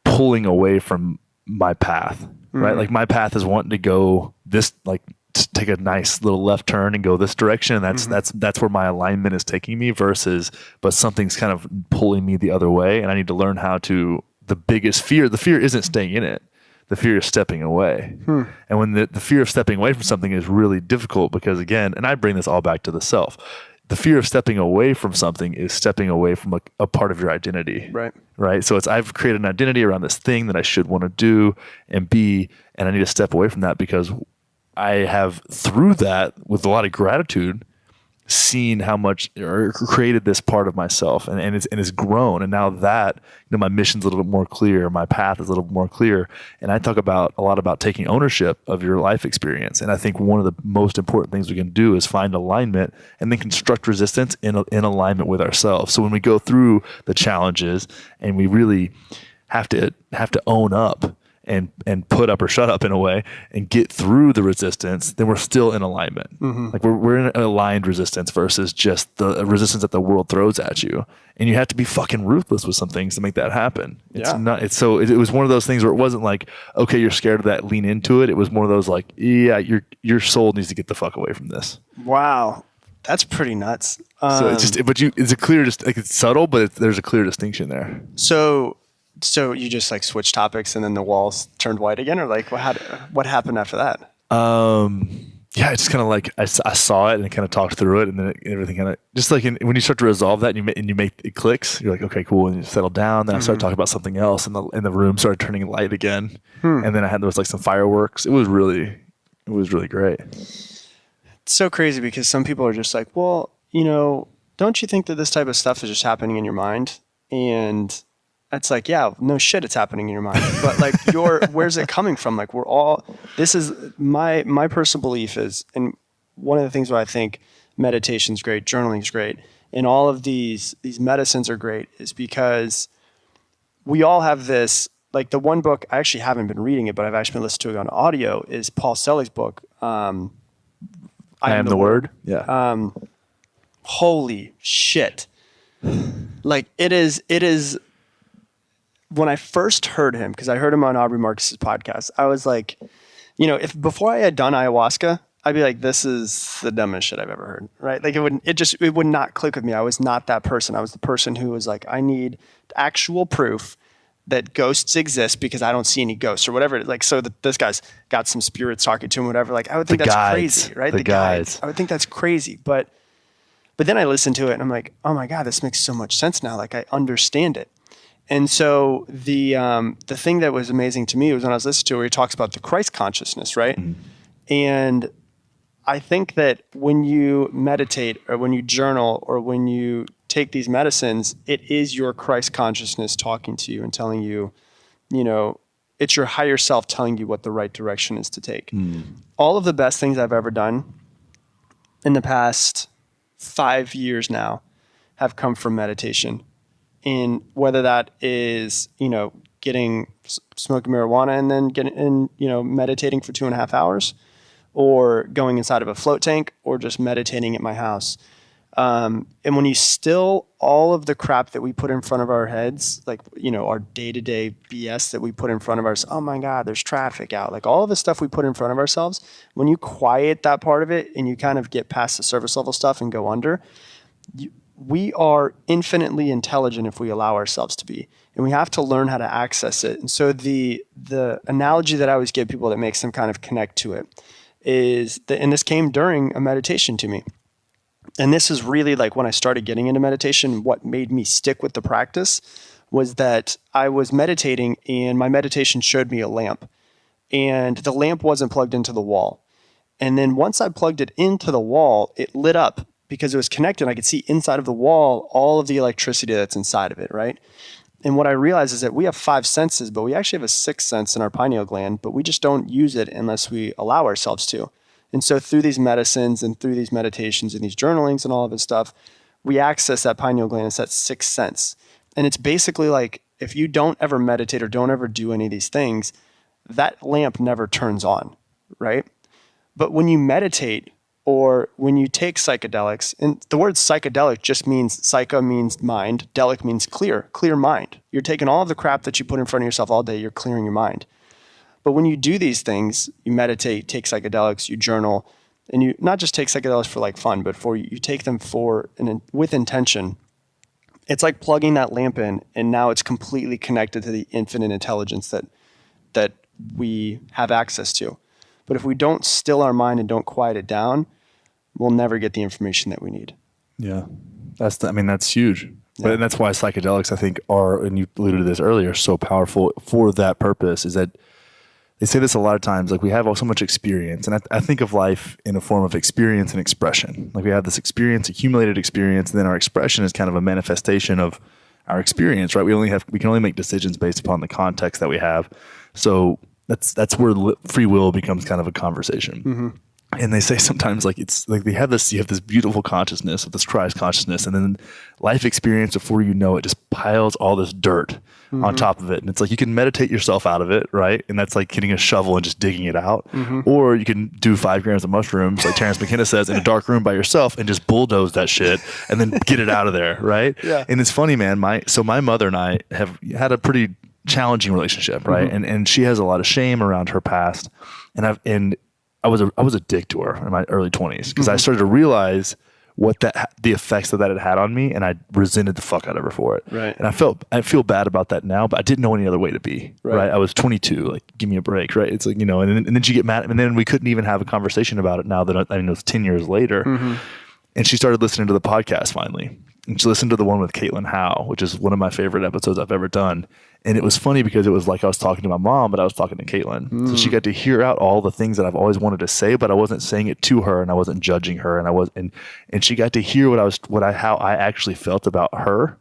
pulling away from my path, right? Like my path is wanting to go this, like take a nice little left turn and go this direction. And that's where my alignment is taking me, but something's kind of pulling me the other way. And I need to learn how to, the fear isn't staying in it. The fear is stepping away. And when the fear of stepping away from something is really difficult, because again, and I bring this all back to the self, the fear of stepping away from something is stepping away from a part of your identity. Right. So I've created an identity around this thing that I should want to do and be, and I need to step away from that, because I have, through that, with a lot of gratitude, seen how much, or created this part of myself, and it's grown. And now that, my mission's a little bit more clear, my path is a little bit more clear. And I talk a lot about taking ownership of your life experience. And I think one of the most important things we can do is find alignment and then construct resistance in alignment with ourselves. So when we go through the challenges and we really have to own up and put up or shut up in a way and get through the resistance, then we're still in alignment. Like we're in an aligned resistance versus just the resistance that the world throws at you. And you have to be fucking ruthless with some things to make that happen. It was one of those things where it wasn't like, okay, you're scared of that, lean into it. It was more of those like, yeah, your soul needs to get the fuck away from this. Wow. That's pretty nuts. So it's a clear, like it's subtle, but there's a clear distinction there. So you just like switch topics and then the walls turned white again, or like what happened after that? Yeah, it's just kind of like I saw it and kind of talked through it, and then everything kind of just like when you start to resolve that and you make it clicks, you're like, okay, cool, and you settle down. Then I started talking about something else, and the room started turning light again, and then there was like some fireworks. It was really great. It's so crazy because some people are just like, well, don't you think that this type of stuff is just happening in your mind? And it's like, yeah, no shit, it's happening in your mind. But like, where's it coming from? Like, this is my personal belief is, and one of the things where I think meditation's great, journaling's great, and all of these medicines are great is because we all have this, like the one book, I actually haven't been reading it, but I've actually been listening to it on audio, is Paul Selle's book. I Am the Word. Yeah. Holy shit. Like it is, when I first heard him, because I heard him on Aubrey Marcus's podcast, I was like, if before I had done ayahuasca, I'd be like, this is the dumbest shit I've ever heard, right? Like it would not click with me. I was not that person. I was the person who was like, I need actual proof that ghosts exist because I don't see any ghosts or whatever. Like, so that this guy's got some spirits talking to him, whatever. Like, I would think that's crazy, right? The guides. I would think that's crazy, but then I listened to it and I'm like, oh my God, this makes so much sense now. Like I understand it. And so the thing that was amazing to me was when I was listening to it, where he talks about the Christ consciousness, right? And I think that when you meditate or when you journal or when you take these medicines, it is your Christ consciousness talking to you and telling you, it's your higher self telling you what the right direction is to take. All of the best things I've ever done in the past 5 years now have come from meditation. And whether that is, smoking marijuana and then meditating for 2.5 hours, or going inside of a float tank, or just meditating at my house. And when you still all of the crap that we put in front of our heads, like, our day-to-day BS that we put in front of ourselves, oh my God, there's traffic out, like all of the stuff we put in front of ourselves, when you quiet that part of it and you kind of get past the surface level stuff and go under, we are infinitely intelligent if we allow ourselves to be, and we have to learn how to access it. And so the analogy that I always give people that makes them kind of connect to it is that, and this came during a meditation to me. And this is really like when I started getting into meditation, what made me stick with the practice was that I was meditating and my meditation showed me a lamp, and the lamp wasn't plugged into the wall. And then once I plugged it into the wall, it lit up because it was connected. I could see inside of the wall all of the electricity that's inside of it, right? And what I realized is that we have 5 senses, but we actually have a 6th sense in our pineal gland, but we just don't use it unless we allow ourselves to. And so through these medicines and through these meditations and these journalings and all of this stuff, we access that pineal gland. It's that 6th sense. And it's basically like, if you don't ever meditate or don't ever do any of these things, that lamp never turns on, right? But when you meditate, or when you take psychedelics, and the word psychedelic just means, psycha means mind, delic means clear mind. You're taking all of the crap that you put in front of yourself all day, you're clearing your mind. But when you do these things, you meditate, take psychedelics, you journal, and you not just take psychedelics for like fun, but you take them with intention. It's like plugging that lamp in, and now it's completely connected to the infinite intelligence that we have access to. But if we don't still our mind and don't quiet it down, we'll never get the information that we need. Yeah. That's huge. Yeah. But that's why psychedelics, I think, are, and you alluded to this earlier, so powerful for that purpose, is that they say this a lot of times, like we have so much experience. And I think of life in a form of experience and expression. Like we have this experience, accumulated experience, and then our expression is kind of a manifestation of our experience, right? We can only make decisions based upon the context that we have. So that's where free will becomes kind of a conversation. Mm-hmm. And they say sometimes, like, it's like you have this beautiful consciousness, this Christ consciousness, and then life experience, before you know it, just piles all this dirt on top of it. And it's like you can meditate yourself out of it, right? And that's like getting a shovel and just digging it out. Or you can do 5 grams of mushrooms, like Terrence McKenna says, in a dark room by yourself and just bulldoze that shit and then get it out of there, right? Yeah. And it's funny, man. My mother and I have had a pretty challenging relationship, right? And she has a lot of shame around her past, and I was a dick to her in my early 20s because I started to realize what the effects that it had on me, and I resented the fuck out of her for it. Right. And I feel bad about that now, but I didn't know any other way to be. Right. I was 22, like, give me a break, right? It's like, and then she get mad, and then we couldn't even have a conversation about it. Now that it was 10 years later, and she started listening to the podcast finally. And she listened to the one with Caitlin Howe, which is one of my favorite episodes I've ever done. And it was funny because it was like I was talking to my mom, but I was talking to Caitlin. So she got to hear out all the things that I've always wanted to say, but I wasn't saying it to her, and I wasn't judging her, and she got to hear how I actually felt about her.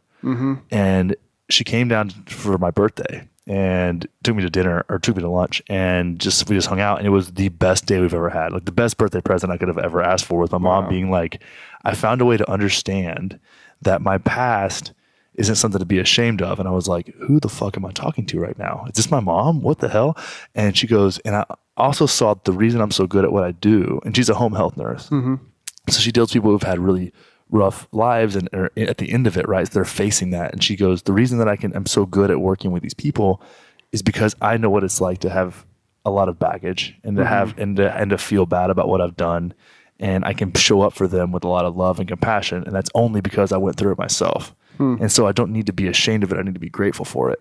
And she came down for my birthday and took me to dinner, or took me to lunch, and we just hung out, and it was the best day we've ever had. Like the best birthday present I could have ever asked for, was my mom being like, I found a way to understand that my past isn't something to be ashamed of. And I was like, who the fuck am I talking to right now? Is this my mom? What the hell? And she goes, and I also saw the reason I'm so good at what I do. And she's a home health nurse. So she deals with people who've had really rough lives and are at the end of it, right? So they're facing that. And she goes, the reason that I'm so good at working with these people is because I know what it's like to have a lot of baggage and to have, and to feel bad about what I've done. And I can show up for them with a lot of love and compassion. And that's only because I went through it myself. And so I don't need to be ashamed of it. I need to be grateful for it.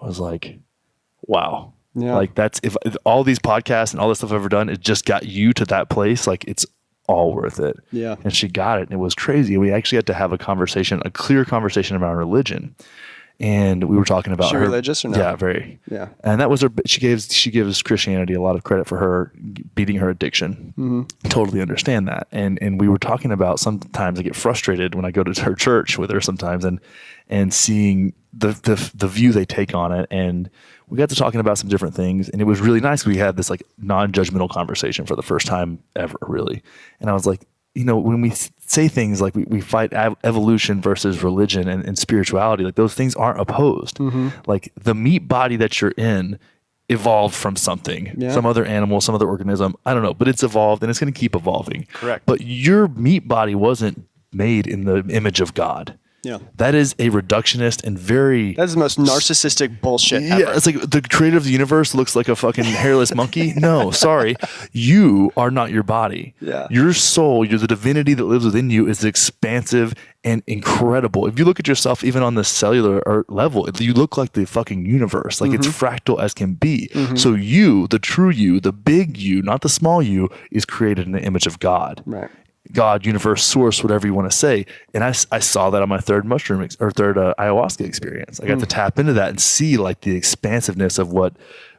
I was like, wow. Yeah. Like that's, if all these podcasts and all this stuff I've ever done, it just got you to that place. Like it's all worth it. Yeah. And she got it. And it was crazy. We actually had to have a clear conversation about religion. And we were talking about her. Religious or not? Yeah, very. Yeah. And that was her. She gives Christianity a lot of credit for her beating her addiction. Totally understand that. And we were talking about, sometimes I get frustrated when I go to her church with her sometimes, and seeing the view they take on it. And we got to talking about some different things, and it was really nice. We had this like non-judgmental conversation for the first time ever, really. And I was like, when we say things like we fight evolution versus religion and spirituality, like those things aren't opposed. Like the meat body that you're in evolved from something, some other animal, some other organism. I don't know, but it's evolved and it's going to keep evolving. Correct. But your meat body wasn't made in the image of God. Yeah. That is a reductionist and that is the most narcissistic bullshit ever. Yeah, it's like the creator of the universe looks like a fucking hairless monkey. No, sorry. You are not your body. Yeah. Your soul, the divinity that lives within you, is expansive and incredible. If you look at yourself even on the cellular level, you look like the fucking universe. Like it's fractal as can be. So you, the true you, the big you, not the small you, is created in the image of God. Right. God, universe, source, whatever you want to say. And I saw that on my third ayahuasca experience. I got to tap into that and see like the expansiveness of what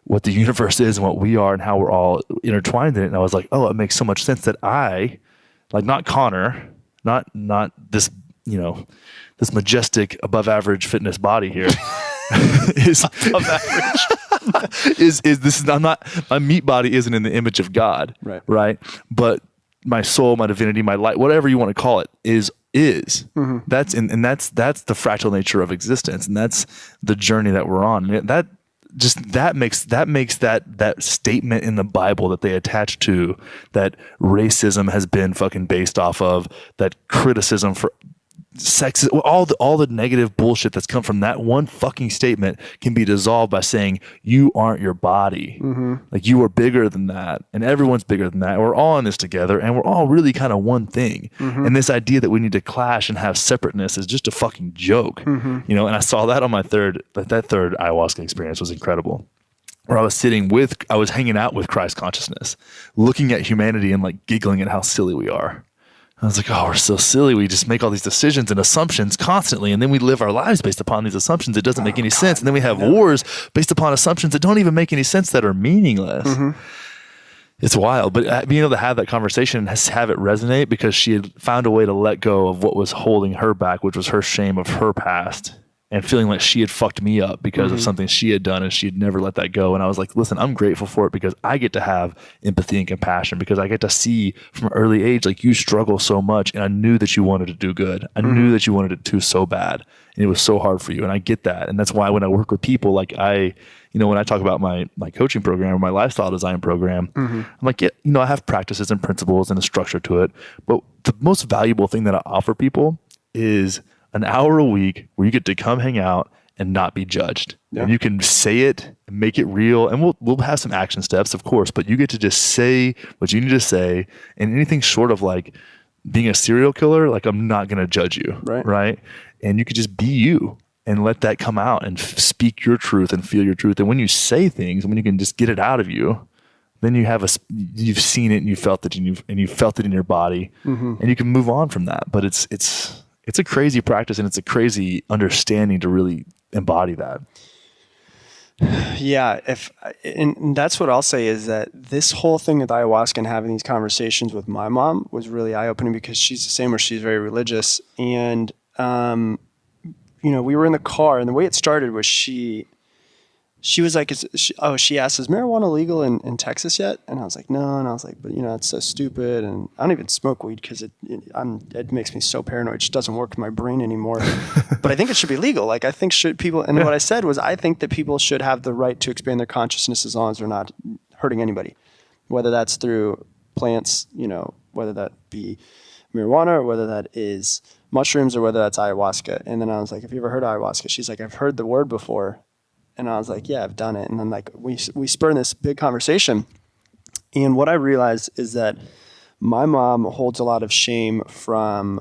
the universe is and what we are and how we're all intertwined in it. And I was like, oh, it makes so much sense that I, like, not Connor, not this, this majestic above average fitness body here, is Above average. is this is I'm not, my meat body isn't in the image of God, right? But my soul, my divinity, my light, whatever you want to call it, is that's that's the fractal nature of existence, and that's the journey that we're on. And that makes that statement in the Bible that they attach to, that racism has been fucking based off of, that criticism for sex, all the negative bullshit that's come from that one fucking statement can be dissolved by saying you aren't your body. Like, you are bigger than that, and everyone's bigger than that. We're all in this together, and we're all really kind of one thing. And this idea that we need to clash and have separateness is just a fucking joke, you know. And I saw that on my third ayahuasca experience was incredible, where I was hanging out with Christ consciousness, looking at humanity and like giggling at how silly we are. I was like, oh, we're so silly. We just make all these decisions and assumptions constantly, and then we live our lives based upon these assumptions. It doesn't make any sense. And then we have wars based upon assumptions that don't even make any sense, that are meaningless. It's wild. But being able to have that conversation and have it resonate, because she had found a way to let go of what was holding her back, which was her shame of her past, and feeling like she had fucked me up because of something she had done, and she had never let that go. And I was like, listen, I'm grateful for it, because I get to have empathy and compassion, because I get to see from an early age, like, you struggle so much, and I knew that you wanted to do good. I knew that you wanted it to so bad, and it was so hard for you. And I get that. And that's why when I work with people, like when I talk about my coaching program or my lifestyle design program, I'm like, yeah, I have practices and principles and a structure to it. But the most valuable thing that I offer people is an hour a week where you get to come hang out and not be judged. And you can say it and make it real. And we'll have some action steps, of course, but you get to just say what you need to say. And anything short of like being a serial killer, like, I'm not going to judge you. Right. And you could just be you and let that come out and speak your truth and feel your truth. And when you say things, when you can just get it out of you, then you've seen it and you felt it, and you felt it in your body, and you can move on from that. But it's a crazy practice, and it's a crazy understanding to really embody that. Yeah. And that's what I'll say, is that this whole thing with ayahuasca and having these conversations with my mom was really eye-opening, because she's the same, where she's very religious. And, we were in the car, and the way it started was she was like, she asked, is marijuana legal in Texas yet? And I was like, no. And I was like, but it's so stupid. And I don't even smoke weed because it makes me so paranoid. It just doesn't work in my brain anymore. But I think it should be legal. Like, I think what I said was, I think that people should have the right to expand their consciousness as long as they're not hurting anybody, whether that's through plants, whether that be marijuana, or whether that is mushrooms, or whether that's ayahuasca. And then I was like, have you ever heard of ayahuasca? She's like, I've heard the word before. And I was like, yeah, I've done it. And then like we spurred this big conversation. And what I realized is that my mom holds a lot of shame from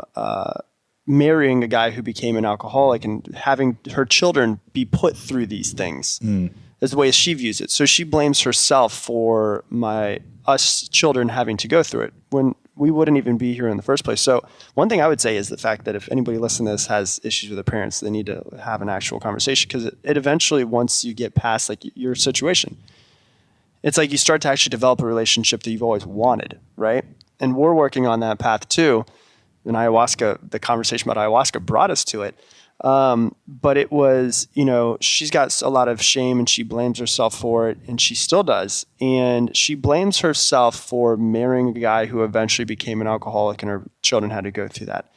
marrying a guy who became an alcoholic and having her children be put through these things, is the way she views it. So she blames herself for us children having to go through it, when we wouldn't even be here in the first place. So one thing I would say is the fact that if anybody listening to this has issues with their parents, they need to have an actual conversation, because it eventually, once you get past like your situation, it's like you start to actually develop a relationship that you've always wanted, right? And we're working on that path too. And ayahuasca, the conversation about ayahuasca brought us to it. But it was, she's got a lot of shame, and she blames herself for it, and she still does. And she blames herself for marrying a guy who eventually became an alcoholic, and her children had to go through that.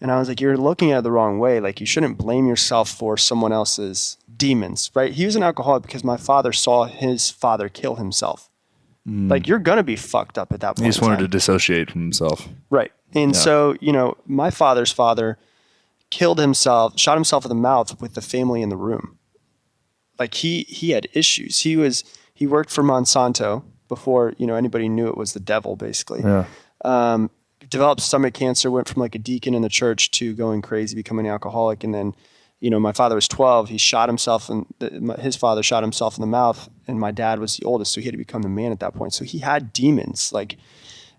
And I was like, you're looking at it the wrong way. Like, you shouldn't blame yourself for someone else's demons, right? He was an alcoholic because my father saw his father kill himself. Like, you're going to be fucked up at that point. He just wanted to dissociate from himself. Right. And so, my father's father killed himself, shot himself in the mouth with the family in the room. Like, he had issues. He worked for Monsanto before, anybody knew it was the devil, basically. Yeah. Developed stomach cancer, went from like a deacon in the church to going crazy, becoming an alcoholic. And then, my father was 12. He shot himself, and his father shot himself in the mouth, and my dad was the oldest, so he had to become the man at that point. So he had demons. Like,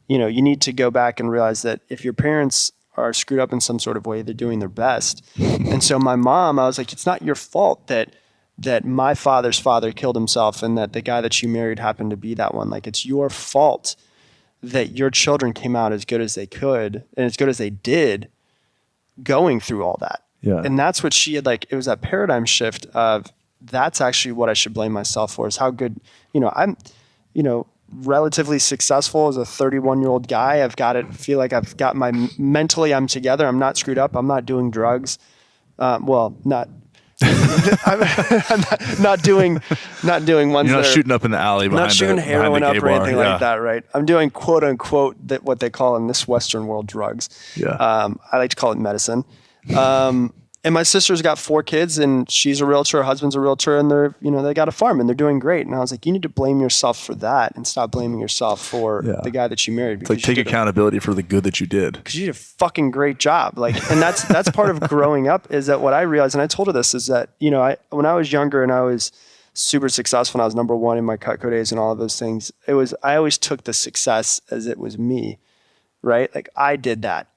you need to go back and realize that if your parents are screwed up in some sort of way, they're doing their best. And so my mom, I was like, it's not your fault that my father's father killed himself, and that the guy that you married happened to be that one. Like, it's your fault that your children came out as good as they could and as good as they did going through all that. Yeah. And that's what she had, like, it was that paradigm shift of, that's actually what I should blame myself for, is how good, I'm, relatively successful as a 31-year-old guy. Feel like I've got mentally I'm together. I'm not screwed up. I'm not doing drugs. Not I'm not doing ones. You're not shooting up in the alley. Not shooting heroin up or anything like that, right? I'm doing quote unquote what they call in this Western world drugs. Yeah. I like to call it medicine. And my sister's got 4 kids, and she's a realtor, her husband's a realtor, and they're, they got a farm and they're doing great. And I was like, you need to blame yourself for that and stop blaming yourself for the guy that you married. It's like, take accountability for the good that you did. Because you did a fucking great job. And that's part of growing up, is that what I realized, and I told her this, is that, when I was younger and I was super successful and I was number 1 in my Cutco days and all of those things, I always took the success as it was me, right? Like, I did that.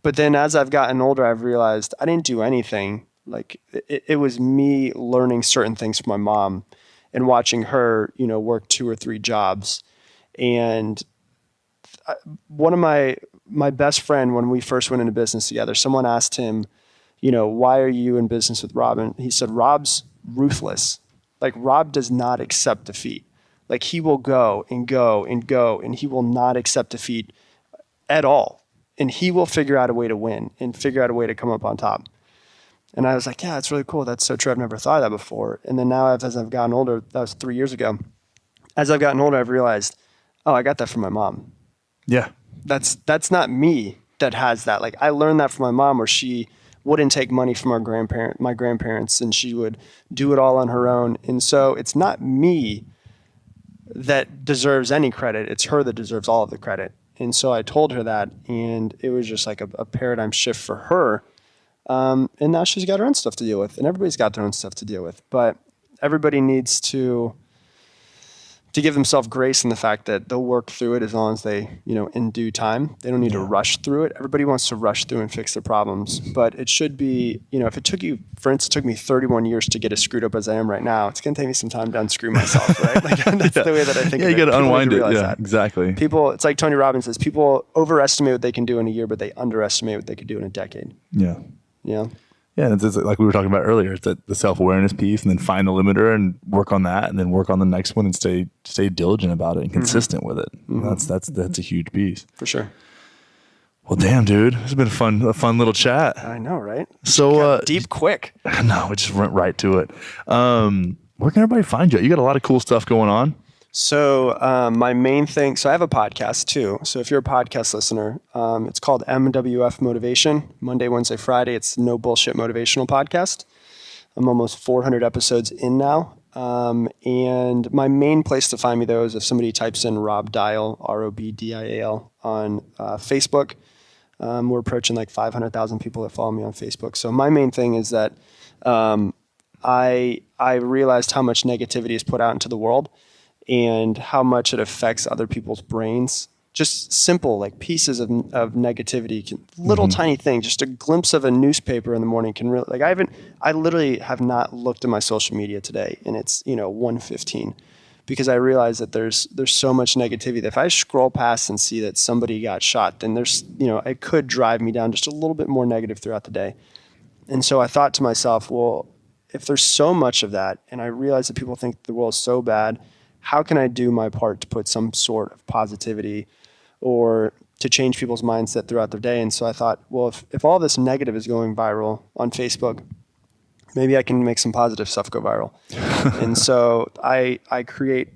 But then as I've gotten older, I've realized I didn't do anything. Like, it was me learning certain things from my mom and watching her, work 2 or 3 jobs. And one of my best friend, when we first went into business together, someone asked him, why are you in business with Rob? And he said, Rob's ruthless. Like, Rob does not accept defeat. Like, he will go and go and go, and he will not accept defeat at all. And he will figure out a way to win and figure out a way to come up on top. And I was like, yeah, that's really cool. That's so true. I've never thought of that before. And then now, as I've gotten older, that was 3 years ago. As I've gotten older, I've realized, oh, I got that from my mom. Yeah. That's not me that has that. Like, I learned that from my mom, where she wouldn't take money from my grandparents, and she would do it all on her own. And so it's not me that deserves any credit. It's her that deserves all of the credit. And so I told her that, and it was just like a paradigm shift for her. And now she's got her own stuff to deal with, and everybody's got their own stuff to deal with. But everybody needs to give themselves grace in the fact that they'll work through it as long as they, in due time. They don't need to rush through it. Everybody wants to rush through and fix their problems. But it should be, if it took you, for instance, it took me 31 years to get as screwed up as I am right now, it's going to take me some time to unscrew myself, right? Like, that's the way that I think of it. You got to unwind it. Yeah, that. Exactly. People, it's like Tony Robbins says, people overestimate what they can do in a year, but they underestimate what they could do in a decade. Yeah. Yeah. Yeah, and it's like we were talking about earlier, it's the self-awareness piece, and then find the limiter and work on that, and then work on the next one and stay diligent about it and consistent with it. Mm-hmm. That's a huge piece. For sure. Well, damn, dude, it's been a fun little chat. I know, right? So deep, quick. No, we just went right to it. Where can everybody find you? You got a lot of cool stuff going on. So my main thing, so I have a podcast too. So if you're a podcast listener, it's called MWF Motivation. Monday, Wednesday, Friday. It's no bullshit motivational podcast. I'm almost 400 episodes in now. And my main place to find me, though, is if somebody types in Rob Dial, ROBDIAL, on Facebook. We're approaching like 500,000 people that follow me on Facebook. So my main thing is that I realized how much negativity is put out into the world, and how much it affects other people's brains. Just simple, like, pieces of negativity, little tiny things, just a glimpse of a newspaper in the morning can really, like, I literally have not looked at my social media today, and it's, 1:15, because I realize that there's so much negativity that if I scroll past and see that somebody got shot, then there's, it could drive me down just a little bit more negative throughout the day. And so I thought to myself, well, if there's so much of that, and I realize that people think the world is so bad, how can I do my part to put some sort of positivity or to change people's mindset throughout their day? And so I thought, well, if all this negative is going viral on Facebook, maybe I can make some positive stuff go viral. And so I create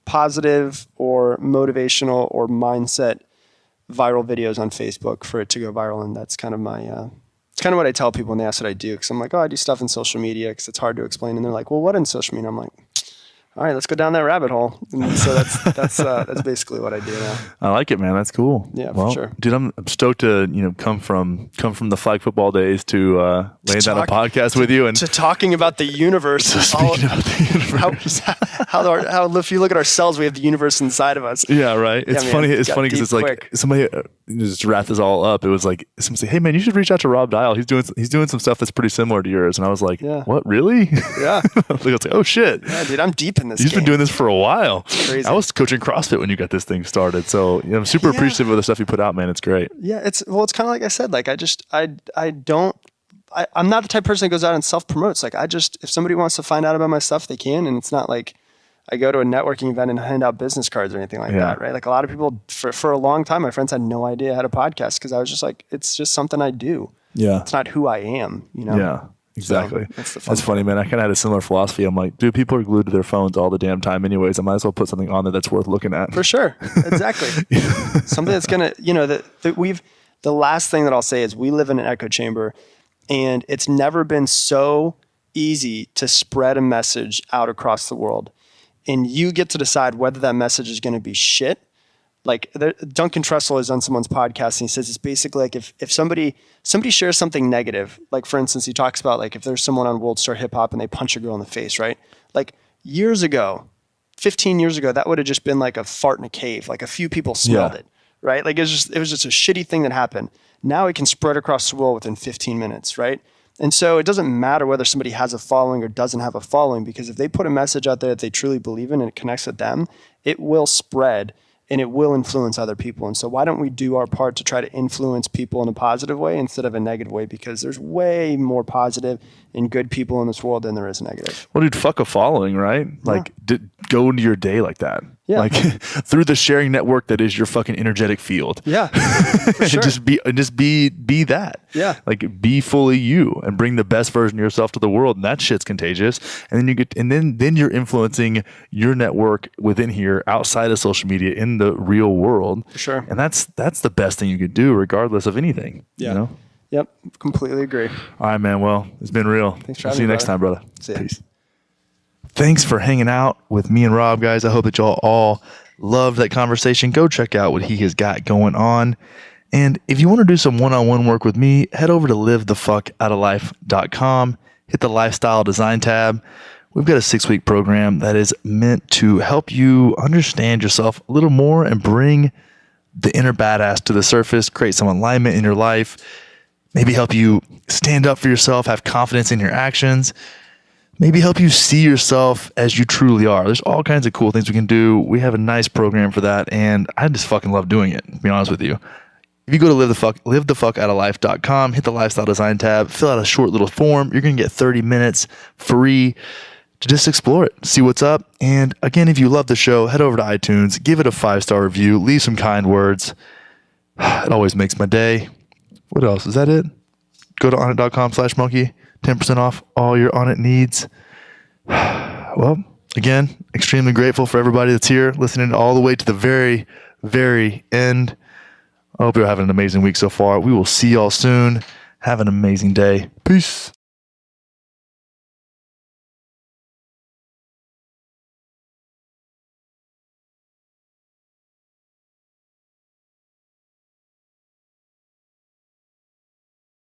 positive or motivational or mindset viral videos on Facebook for it to go viral. And that's kind of my, it's kind of what I tell people when they ask what I do. Cause I'm like, oh, I do stuff in social media because it's hard to explain. And they're like, well, what in social media? I'm like, all right, let's go down that rabbit hole. And so that's basically what I do now. I like it, man. That's cool. Yeah, for sure. Dude, I'm stoked to come from the flag football days to laying down a podcast with you and to talking about the universe. Speaking about the universe, how if you look at ourselves, we have the universe inside of us. Yeah, right. It's funny. It's funny because it's like somebody just wrap this all up. It was like someone say, "Hey, man, you should reach out to Rob Dial. He's doing some stuff that's pretty similar to yours." And I was like, "What, really?" Yeah. I was like, "Oh shit." Yeah, dude, I'm deep in this. You've been doing this for a while. It's crazy. I was coaching CrossFit when you got this thing started, so I'm super appreciative of the stuff you put out, man. It's great. Yeah, it's kind of like I said. Like I don't. I'm not the type of person that goes out and self-promotes. Like if somebody wants to find out about my stuff, they can. And it's not like I go to a networking event and hand out business cards or anything like that, right? Like a lot of people, for a long time, my friends had no idea I had a podcast because I was just like, it's just something I do. Yeah. It's not who I am, you know? Yeah, exactly. So that's funny, man. I kind of had a similar philosophy. I'm like, dude, people are glued to their phones all the damn time anyways. I might as well put something on there that's worth looking at. For sure. Exactly. Something that's going to, you know, the last thing that I'll say is we live in an echo chamber, and it's never been so easy to spread a message out across the world. And you get to decide whether that message is going to be shit. Like Duncan Trussell is on someone's podcast and he says it's basically like if somebody shares something negative, like for instance, he talks about like if there's someone on World Star Hip Hop and they punch a girl in the face, right? Like years ago, 15 years ago, that would have just been like a fart in a cave. Like a few people smelled it, right? Like it was just a shitty thing that happened. Now it can spread across the world within 15 minutes, right? And so it doesn't matter whether somebody has a following or doesn't have a following, because if they put a message out there that they truly believe in and it connects with them, it will spread and it will influence other people. And so why don't we do our part to try to influence people in a positive way instead of a negative way? Because there's way more positive and good people in this world than there is negative. Well, dude, fuck a following, right? Like go into your day like that. Yeah. Like through the sharing network that is your fucking energetic field. Yeah. For sure. and just be that. Yeah. Like be fully you and bring the best version of yourself to the world. And that shit's contagious. And then you're influencing your network within here, outside of social media, in the real world. For sure. And that's the best thing you could do regardless of anything. Yeah. You know? Yep. Completely agree. All right, man. Well, it's been real. Thanks for I'll having see you me, next time, brother. See ya. Peace. Thanks for hanging out with me and Rob, guys. I hope that y'all all loved that conversation. Go check out what he has got going on. And if you want to do some one-on-one work with me, head over to livethefuckoutoflife.com, hit the lifestyle design tab. We've got a 6-week program that is meant to help you understand yourself a little more and bring the inner badass to the surface, create some alignment in your life, maybe help you stand up for yourself, have confidence in your actions, maybe help you see yourself as you truly are. There's all kinds of cool things we can do. We have a nice program for that, and I just fucking love doing it, to be honest with you. If you go to livethefuckoutoflife.com, hit the lifestyle design tab, fill out a short little form, you're going to get 30 minutes free to just explore it, see what's up. And again, if you love the show, head over to iTunes, give it a 5-star review, leave some kind words. It always makes my day. What else? Is that it? Go to onnit.com/monkey. 10% off all your Onnit needs. Well, again, extremely grateful for everybody that's here, listening all the way to the very, very end. I hope you're having an amazing week so far. We will see y'all soon. Have an amazing day. Peace.